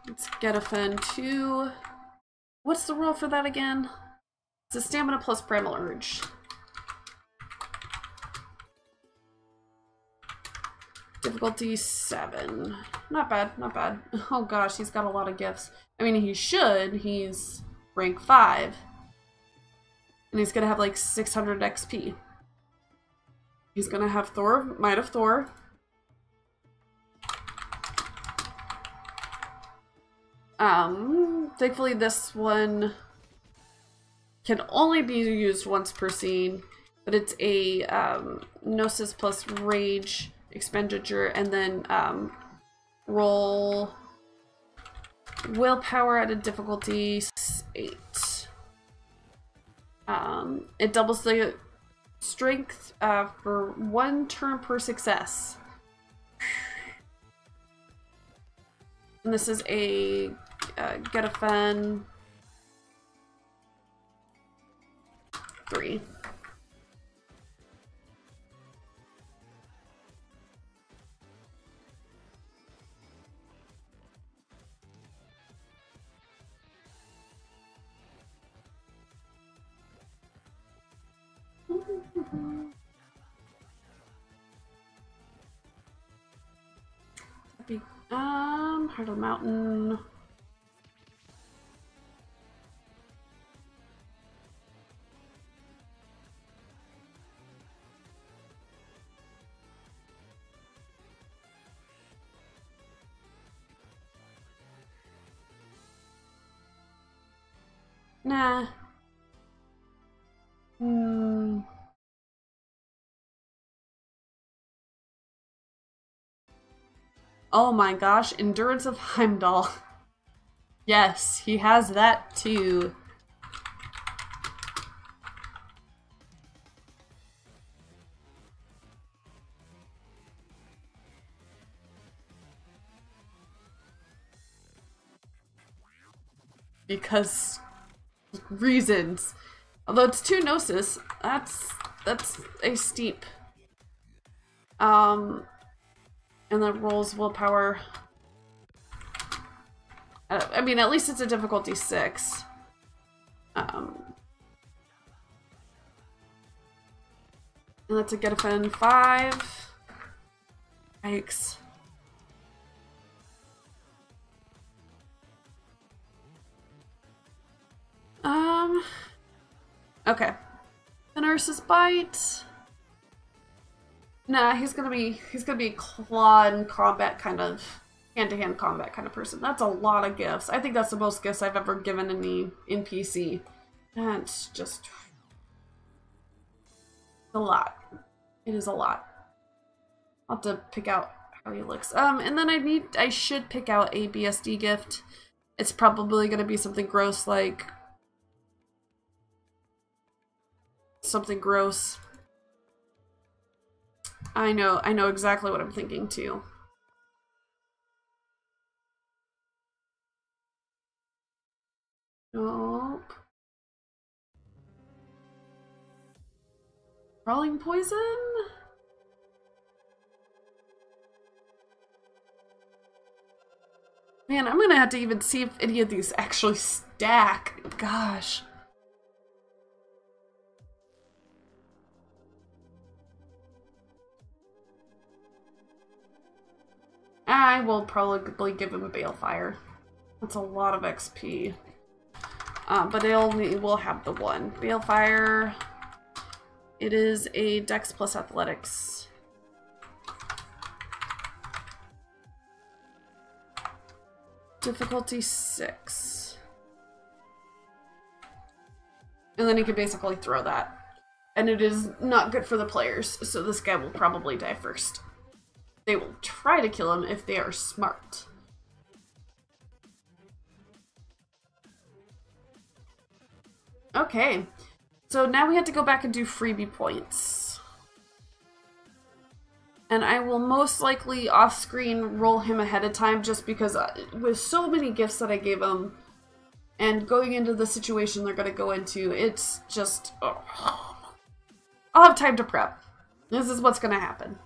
Let's Get a Fen 2. What's the rule for that again? It's a stamina plus primal urge. Difficulty 7. Not bad, not bad. Oh gosh, he's got a lot of gifts. I mean, he should. He's rank 5. And he's gonna have like 600 XP. He's gonna have Thor, Might of Thor. Thankfully this one can only be used once per scene, but it's a Gnosis plus Rage expenditure, and then roll willpower at a difficulty 8. It doubles the strength for 1 turn per success. And this is a Get a Fen 3. Heart of the Mountain. Nah. Oh my gosh, Endurance of Heimdall. Yes, he has that too. Because reasons. Although it's 2 Gnosis, that's a steep. And then rolls willpower. I mean, at least it's a difficulty 6. And that's a Get a Fen 5. Yikes. Okay. Nurse's Bite. Nah, he's gonna be claw and combat kind of hand-to-hand combat kind of person. That's a lot of gifts. I think that's the most gifts I've ever given any NPC. That's just a lot. It is a lot. I'll have to pick out how he looks. And then I should pick out a BSD gift. It's probably gonna be something gross, like something gross. I know exactly what I'm thinking too. Nope. Crawling poison? Man, I'm gonna have to even see if any of these actually stack. Gosh. I will probably give him a Balefire. That's a lot of XP. But it only will have the one. Balefire. It is a Dex plus Athletics. Difficulty 6. And then he can basically throw that. And it is not good for the players, so this guy will probably die first. They will try to kill him if they are smart. Okay, so now we have to go back and do freebie points. And I will most likely off-screen roll him ahead of time just because with so many gifts that I gave him and going into the situation they're going to go into, it's just... Oh. I'll have time to prep. This is what's going to happen.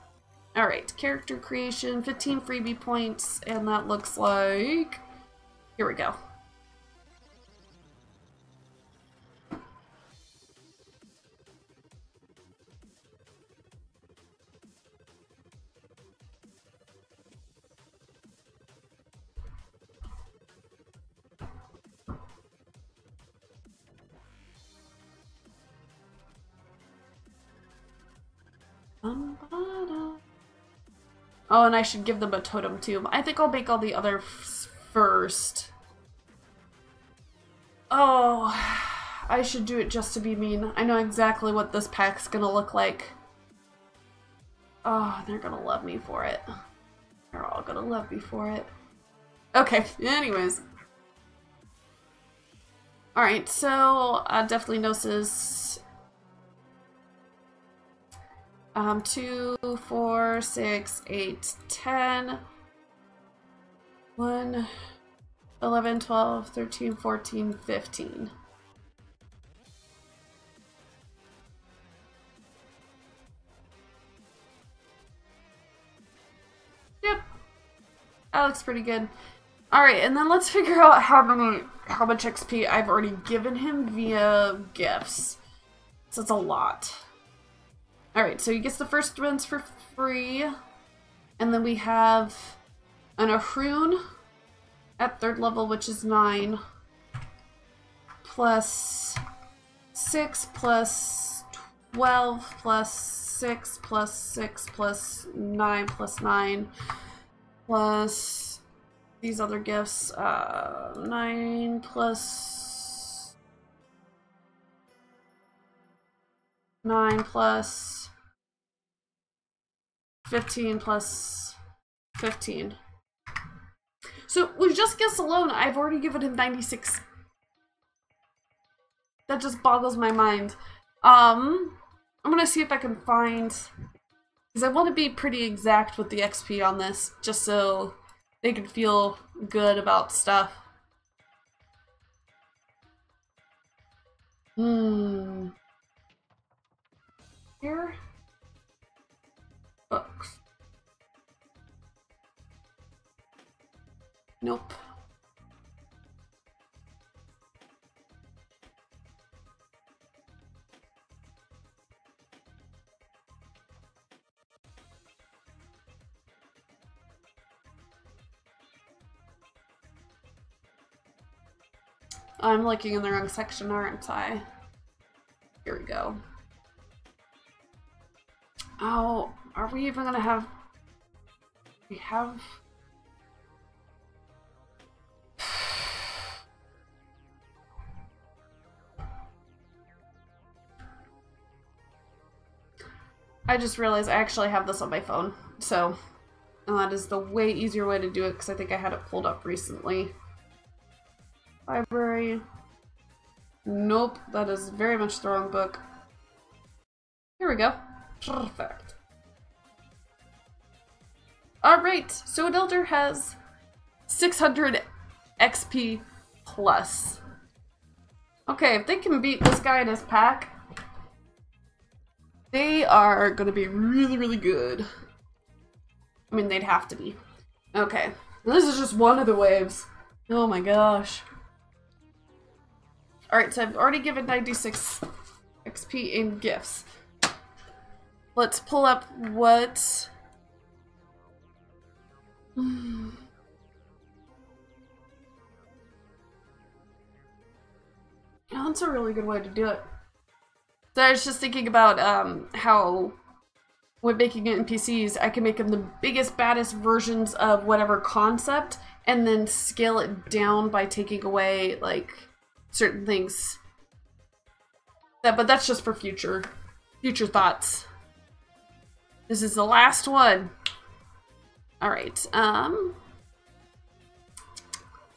Alright, character creation, 15 freebie points, and that looks like... Here we go. Oh, and I should give them a totem too. I think I'll make all the others first. Oh, I should do it just to be mean. I know exactly what this pack's gonna look like. Oh, they're gonna love me for it. They're all gonna love me for it. Okay, anyways. Alright, so definitely Gnosis. 2, 4, 6, 8, 10, 1, 11, 12, 13, 14, 15. Yep. That looks pretty good. Alright, and then let's figure out how much XP I've already given him via gifts. So it's a lot. Alright, so he gets the first ones for free. And then we have an Ahroon at 3rd level, which is 9. Plus 6 plus 12 plus 6 plus 6 plus 9 plus 9. Plus these other gifts. 9 plus 9 plus 15 plus 15. So with just gifts alone, I've already given him 96. That just boggles my mind. I'm gonna see if I can find, because I want to be pretty exact with the XP on this, just so they can feel good about stuff. Here? Books. Nope. I'm looking in the wrong section, aren't I? Here we go. Oh, are we even gonna have... We have... I just realized I actually have this on my phone, so and that is the way easier way to do it because I think I had it pulled up recently. Library. Nope, that is very much the wrong book. Here we go. Perfect. Alright, so an elder has 600 XP plus. Okay, if they can beat this guy in his pack, they are gonna be really, really good. I mean, they'd have to be. Okay, this is just one of the waves. Oh my gosh. Alright, so I've already given 96 XP in gifts. Let's pull up what... Yeah, that's a really good way to do it. So I was just thinking about how when making NPCs, I can make them the biggest, baddest versions of whatever concept and then scale it down by taking away, like, certain things. But that's just for future thoughts. This is the last one. Alright, here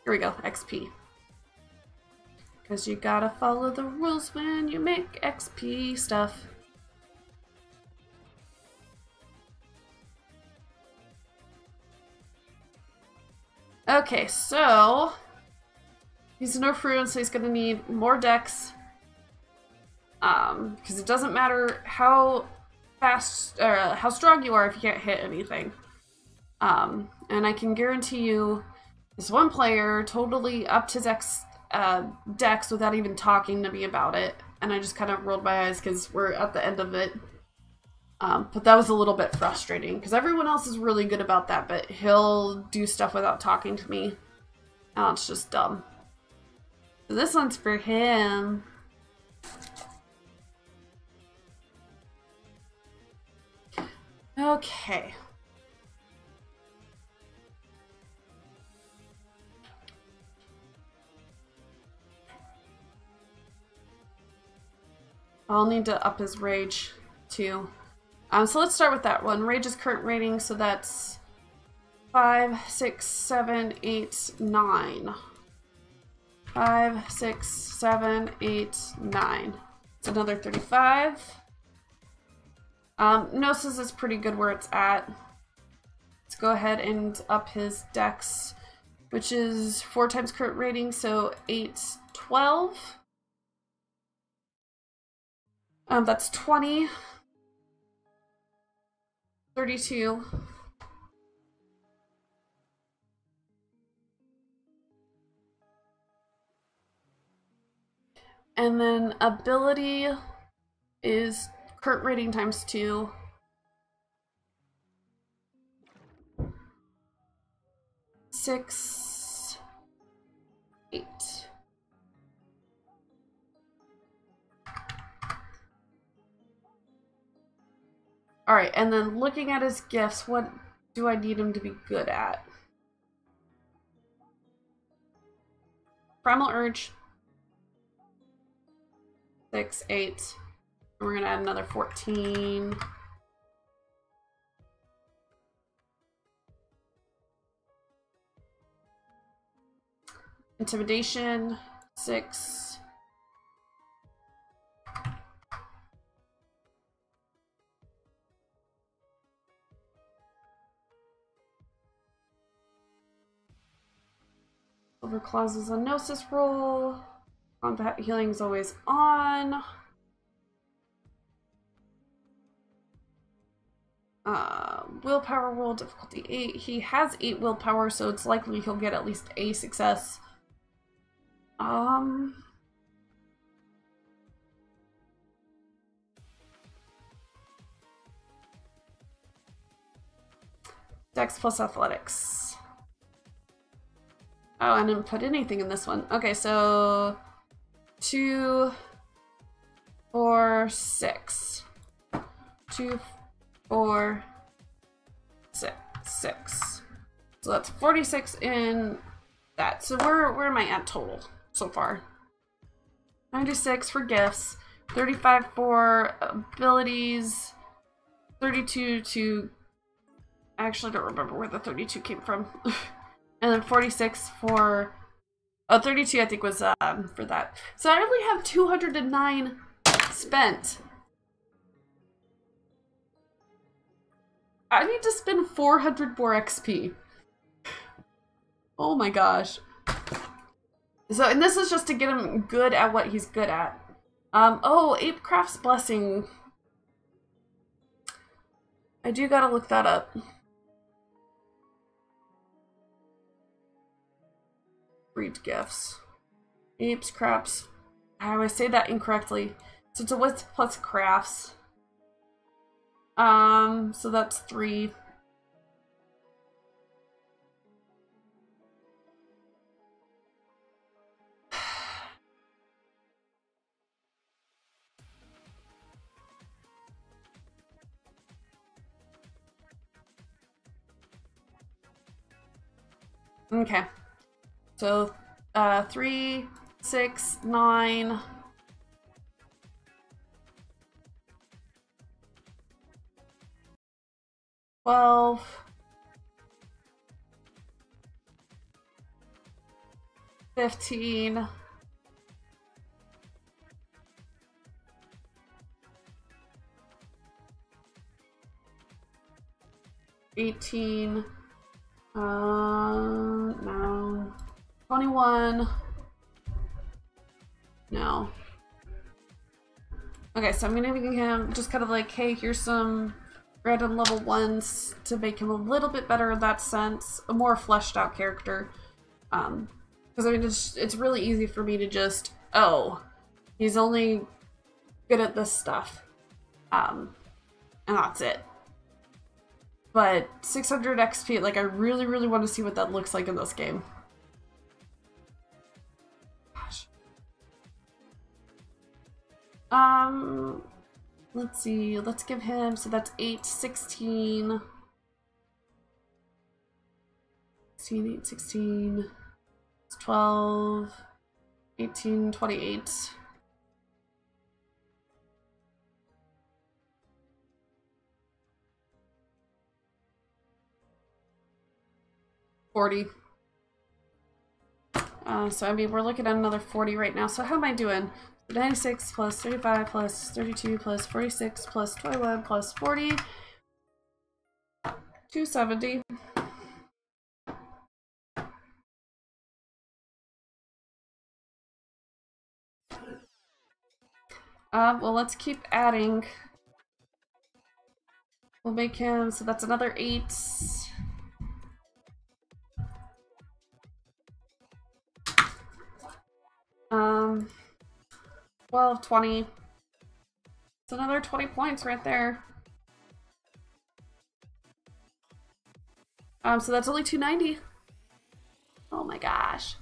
we go, XP. Because you gotta follow the rules when you make XP stuff. Okay, so he's no fruit, so he's gonna need more dex. Because it doesn't matter how fast or how strong you are if you can't hit anything. And I can guarantee you, this one player totally upped his dex without even talking to me about it, and I just kind of rolled my eyes because we're at the end of it. But that was a little bit frustrating because everyone else is really good about that, but he'll do stuff without talking to me. Oh, it's just dumb. So this one's for him. Okay. I'll need to up his rage too. So let's start with that one. Rage's current rating, so that's 5, 6, 7, 8, 9. 5, 6, 7, 8, 9. It's another 35. Gnosis is pretty good where it's at. Let's go ahead and up his dex, which is 4 times current rating, so 8, 12. That's 20. 32. And then ability is current rating times 2. Six, 8. Alright, and then looking at his gifts, what do I need him to be good at? Primal Urge. 6, 8. And we're gonna add another 14. Intimidation. 6. Silver Claws is a Gnosis roll. Combat healing is always on. Willpower roll, difficulty 8. He has 8 willpower, so it's likely he'll get at least a success. Dex plus athletics. Oh, I didn't put anything in this one. Okay, so 2, 4, 6. 2, 4, 6. So that's 46 in that. So where am I at total so far? 96 for gifts, 35 for abilities, 32 to... I actually don't remember where the 32 came from. And then 46 for... Oh, 32 I think was for that. So I only have 209 spent. I need to spend 400 more XP. Oh my gosh. So, and this is just to get him good at what he's good at. Oh, Apecraft's Blessing. I do gotta look that up. Breed gifts. Apes, crafts. I always say that incorrectly. So it's a wits plus crafts. So that's 3. Okay. So, 3, 6, 9. 12. 15. 18. No. 21. No. Okay, so I'm gonna give him just kind of like, hey, here's some random level 1s to make him a little bit better in that sense. A more fleshed out character. Because I mean, it's really easy for me to just, oh, he's only good at this stuff. And that's it. But 600 XP, like I really, really want to see what that looks like in this game. Gosh. Let's see, let's give him, so that's 8, 16. 16, 8, 16. It's 12, 18, 28. 40. So I mean, we're looking at another 40 right now. So how am I doing? 96 plus 35 plus 32 plus 46 plus 21 plus 40. 270. Well, let's keep adding. We'll make him, so that's another 8. 12, 20. It's another 20 points right there. So that's only 290. Oh my gosh.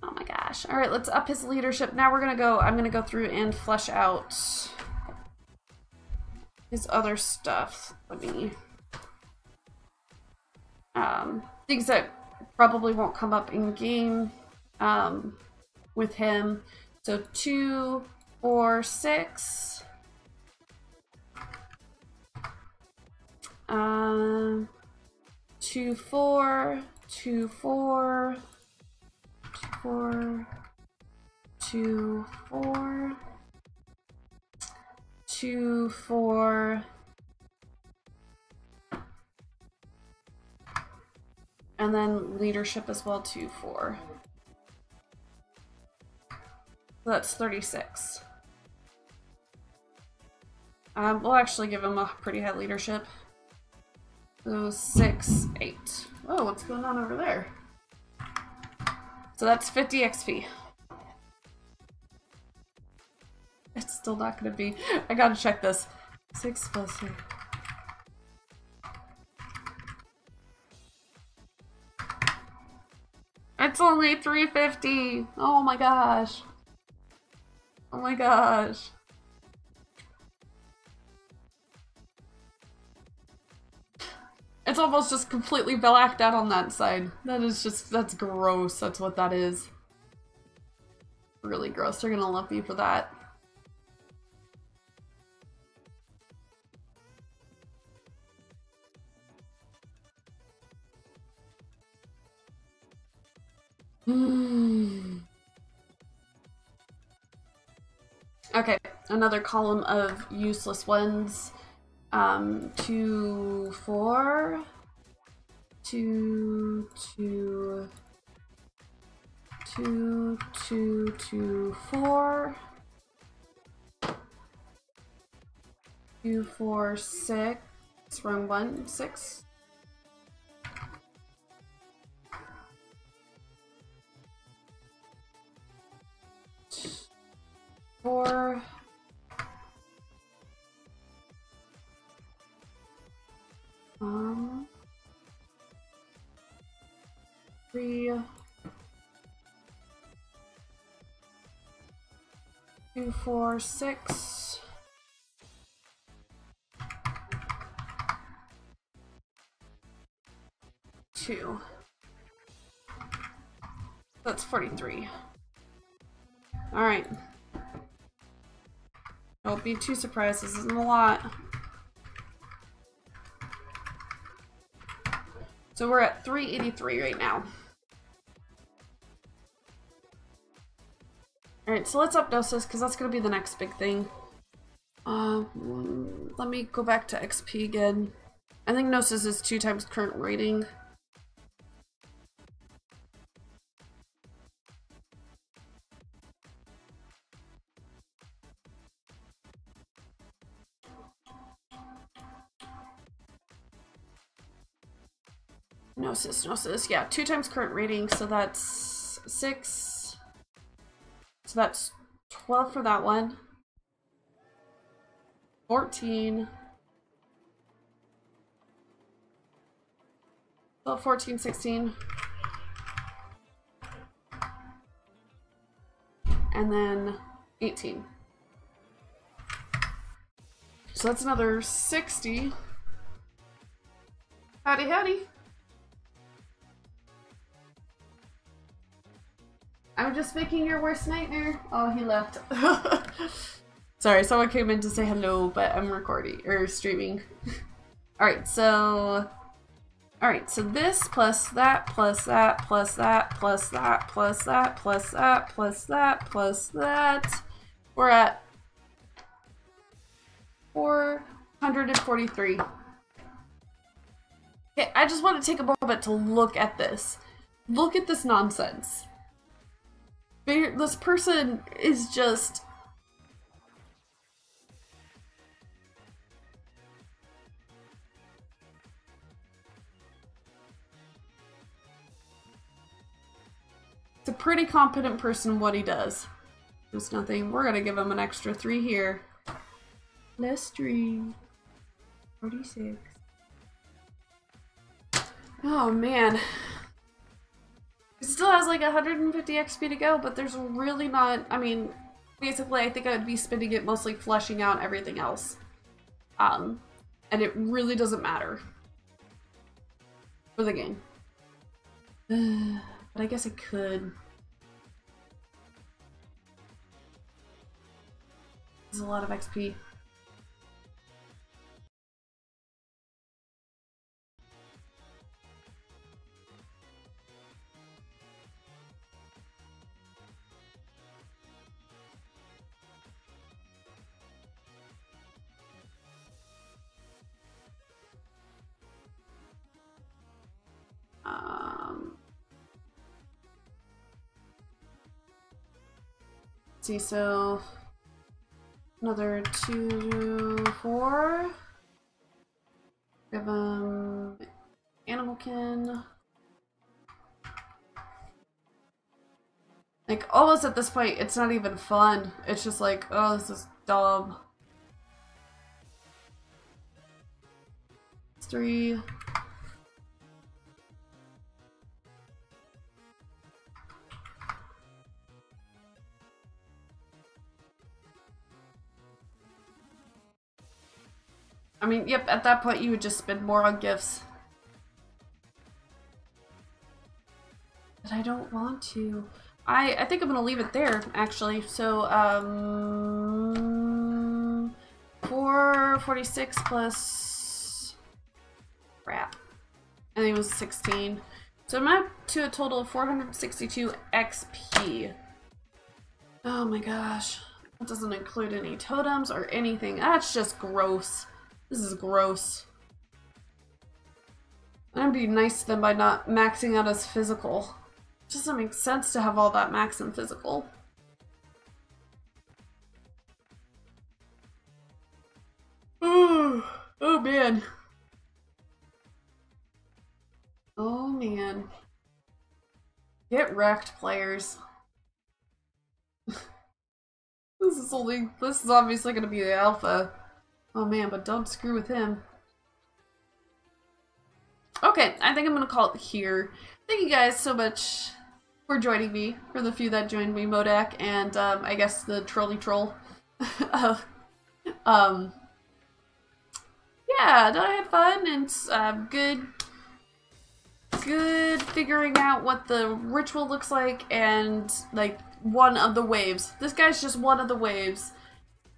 Oh my gosh. All right, let's up his leadership. Now we're gonna go, I'm gonna go through and flesh out his other stuff. Let me, things that probably won't come up in game, with him. So 2, 4, 6. 2, 4, 2, 4, 4, 2, 4, 2, 4, and then leadership as well, 2, 4. So that's 36. We'll actually give him a pretty high leadership. So 6, 8. Whoa, what's going on over there? So that's 50 XP. It's still not gonna be. I gotta check this. 6 plus 3. It's only 350. Oh my gosh. Oh my gosh. It's almost just completely blacked out on that side. That is just, that's gross. That's what that is. Really gross. They're gonna love me for that. Okay, another column of useless ones. 2, 4, 2, 2, 2, 2, 2, 4, 2, 4, 6. Wrong one. 6. 4. 3. 2, 4, 6. 2. That's 43. Alright. Don't be too surprised, this isn't a lot. So we're at 383 right now. Alright, so let's up Gnosis, because that's going to be the next big thing. Let me go back to XP again. I think Gnosis is 2 times current rating. Gnosis, yeah, 2 times current rating, so that's 6. So that's 12 for that one. 14. 12, 14, 16. And then 18. So that's another 60. Howdy, howdy. I'm just making your worst nightmare. Oh, he left. Sorry, someone came in to say hello, but I'm recording or streaming. Alright, so this plus that plus that plus that plus that plus that plus that plus that plus that. We're at 443. Okay, I just want to take a moment to look at this. Look at this nonsense. This person is just... It's a pretty competent person what he does. There's nothing. We're gonna give him an extra 3 here. Less 3. 46. Oh man. It still has like 150 XP to go, but there's really not, I mean, basically I think I would be spending it mostly fleshing out everything else. And it really doesn't matter for the game. But I guess I could. There's a lot of XP. See, so another 2, 4. Give him Animalkin. Like, almost at this point, it's not even fun. It's just like, oh, this is dumb. 3. I mean, yep, at that point you would just spend more on gifts. But I don't want to. I think I'm gonna leave it there, actually. So, 446 plus... Crap. I think it was 16. So I'm up to a total of 462 XP. Oh my gosh. That doesn't include any totems or anything. That's just gross. This is gross. I'm being nice to them by not maxing out as physical. It doesn't make sense to have all that max in physical. Oh man. Oh man. Get wrecked, players. This is obviously gonna be the alpha. Oh man, but don't screw with him. Okay, I think I'm gonna call it here. Thank you guys so much for joining me, for the few that joined me, Modak, and I guess the trolley troll. Yeah, I had fun, and it's good figuring out what the ritual looks like, and like one of the waves. This guy's just one of the waves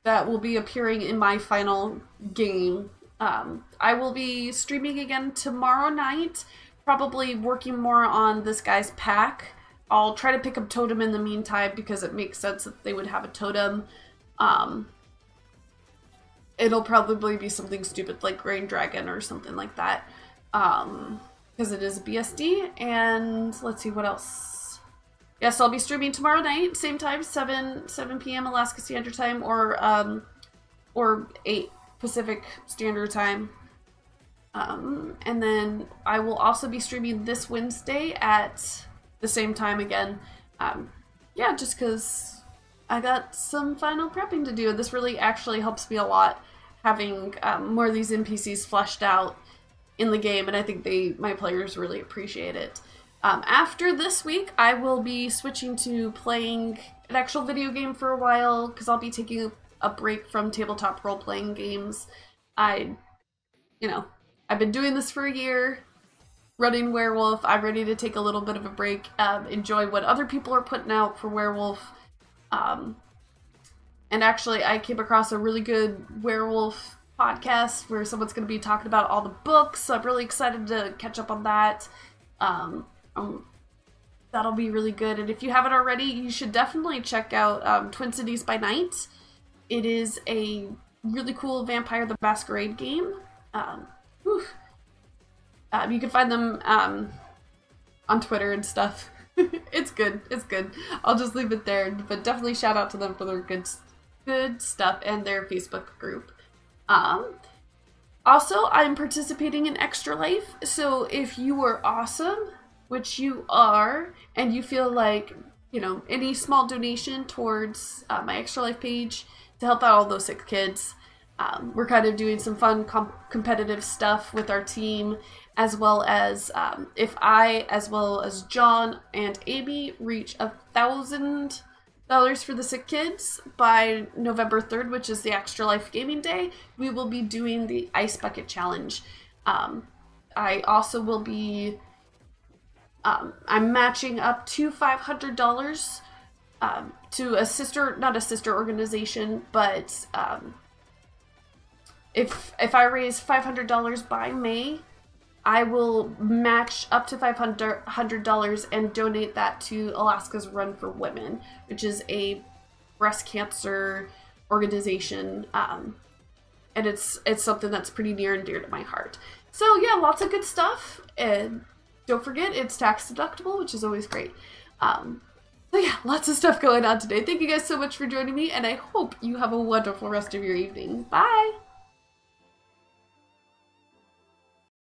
that will be appearing in my final game. I will be streaming again tomorrow night, probably working more on this guy's pack. I'll try to pick up totem in the meantime because it makes sense that they would have a totem. It'll probably be something stupid like Grain Dragon or something like that. Because it is a BSD, and let's see what else. Yes, I'll be streaming tomorrow night, same time, 7 p.m. Alaska Standard Time, or 8 Pacific Standard Time. And then I will also be streaming this Wednesday at the same time again. Yeah, just because I got some final prepping to do. This really actually helps me a lot, having more of these NPCs fleshed out in the game, and I think my players really appreciate it. After this week, I will be switching to playing an actual video game for a while, because I'll be taking a break from tabletop role-playing games. I've been doing this for a year, running Werewolf. I'm ready to take a little bit of a break, enjoy what other people are putting out for Werewolf. And actually, I came across a really good Werewolf podcast where someone's going to be talking about all the books, so I'm really excited to catch up on that. That'll be really good, and if you haven't already, you should definitely check out Twin Cities by Night. It is a really cool Vampire the Masquerade game. You can find them on Twitter and stuff. It's good. It's good. I'll just leave it there, but definitely shout out to them for their good stuff and their Facebook group. Also, I'm participating in Extra Life, so if you are awesome, which you are, and you feel like, any small donation towards my Extra Life page to help out all those sick kids, we're kind of doing some fun competitive stuff with our team, as well as if I, as well as John and Amy, reach $1,000 for the sick kids by November 3rd, which is the Extra Life Gaming Day, we will be doing the Ice Bucket Challenge. I also will be, I'm matching up to $500 to not a sister organization, but if I raise $500 by May, I will match up to $500 and donate that to Alaska's Run for Women, which is a breast cancer organization, and it's something that's pretty near and dear to my heart. So yeah, lots of good stuff, and don't forget it's tax deductible, which is always great. So yeah, lots of stuff going on today. Thank you guys so much for joining me, and I hope you have a wonderful rest of your evening. Bye!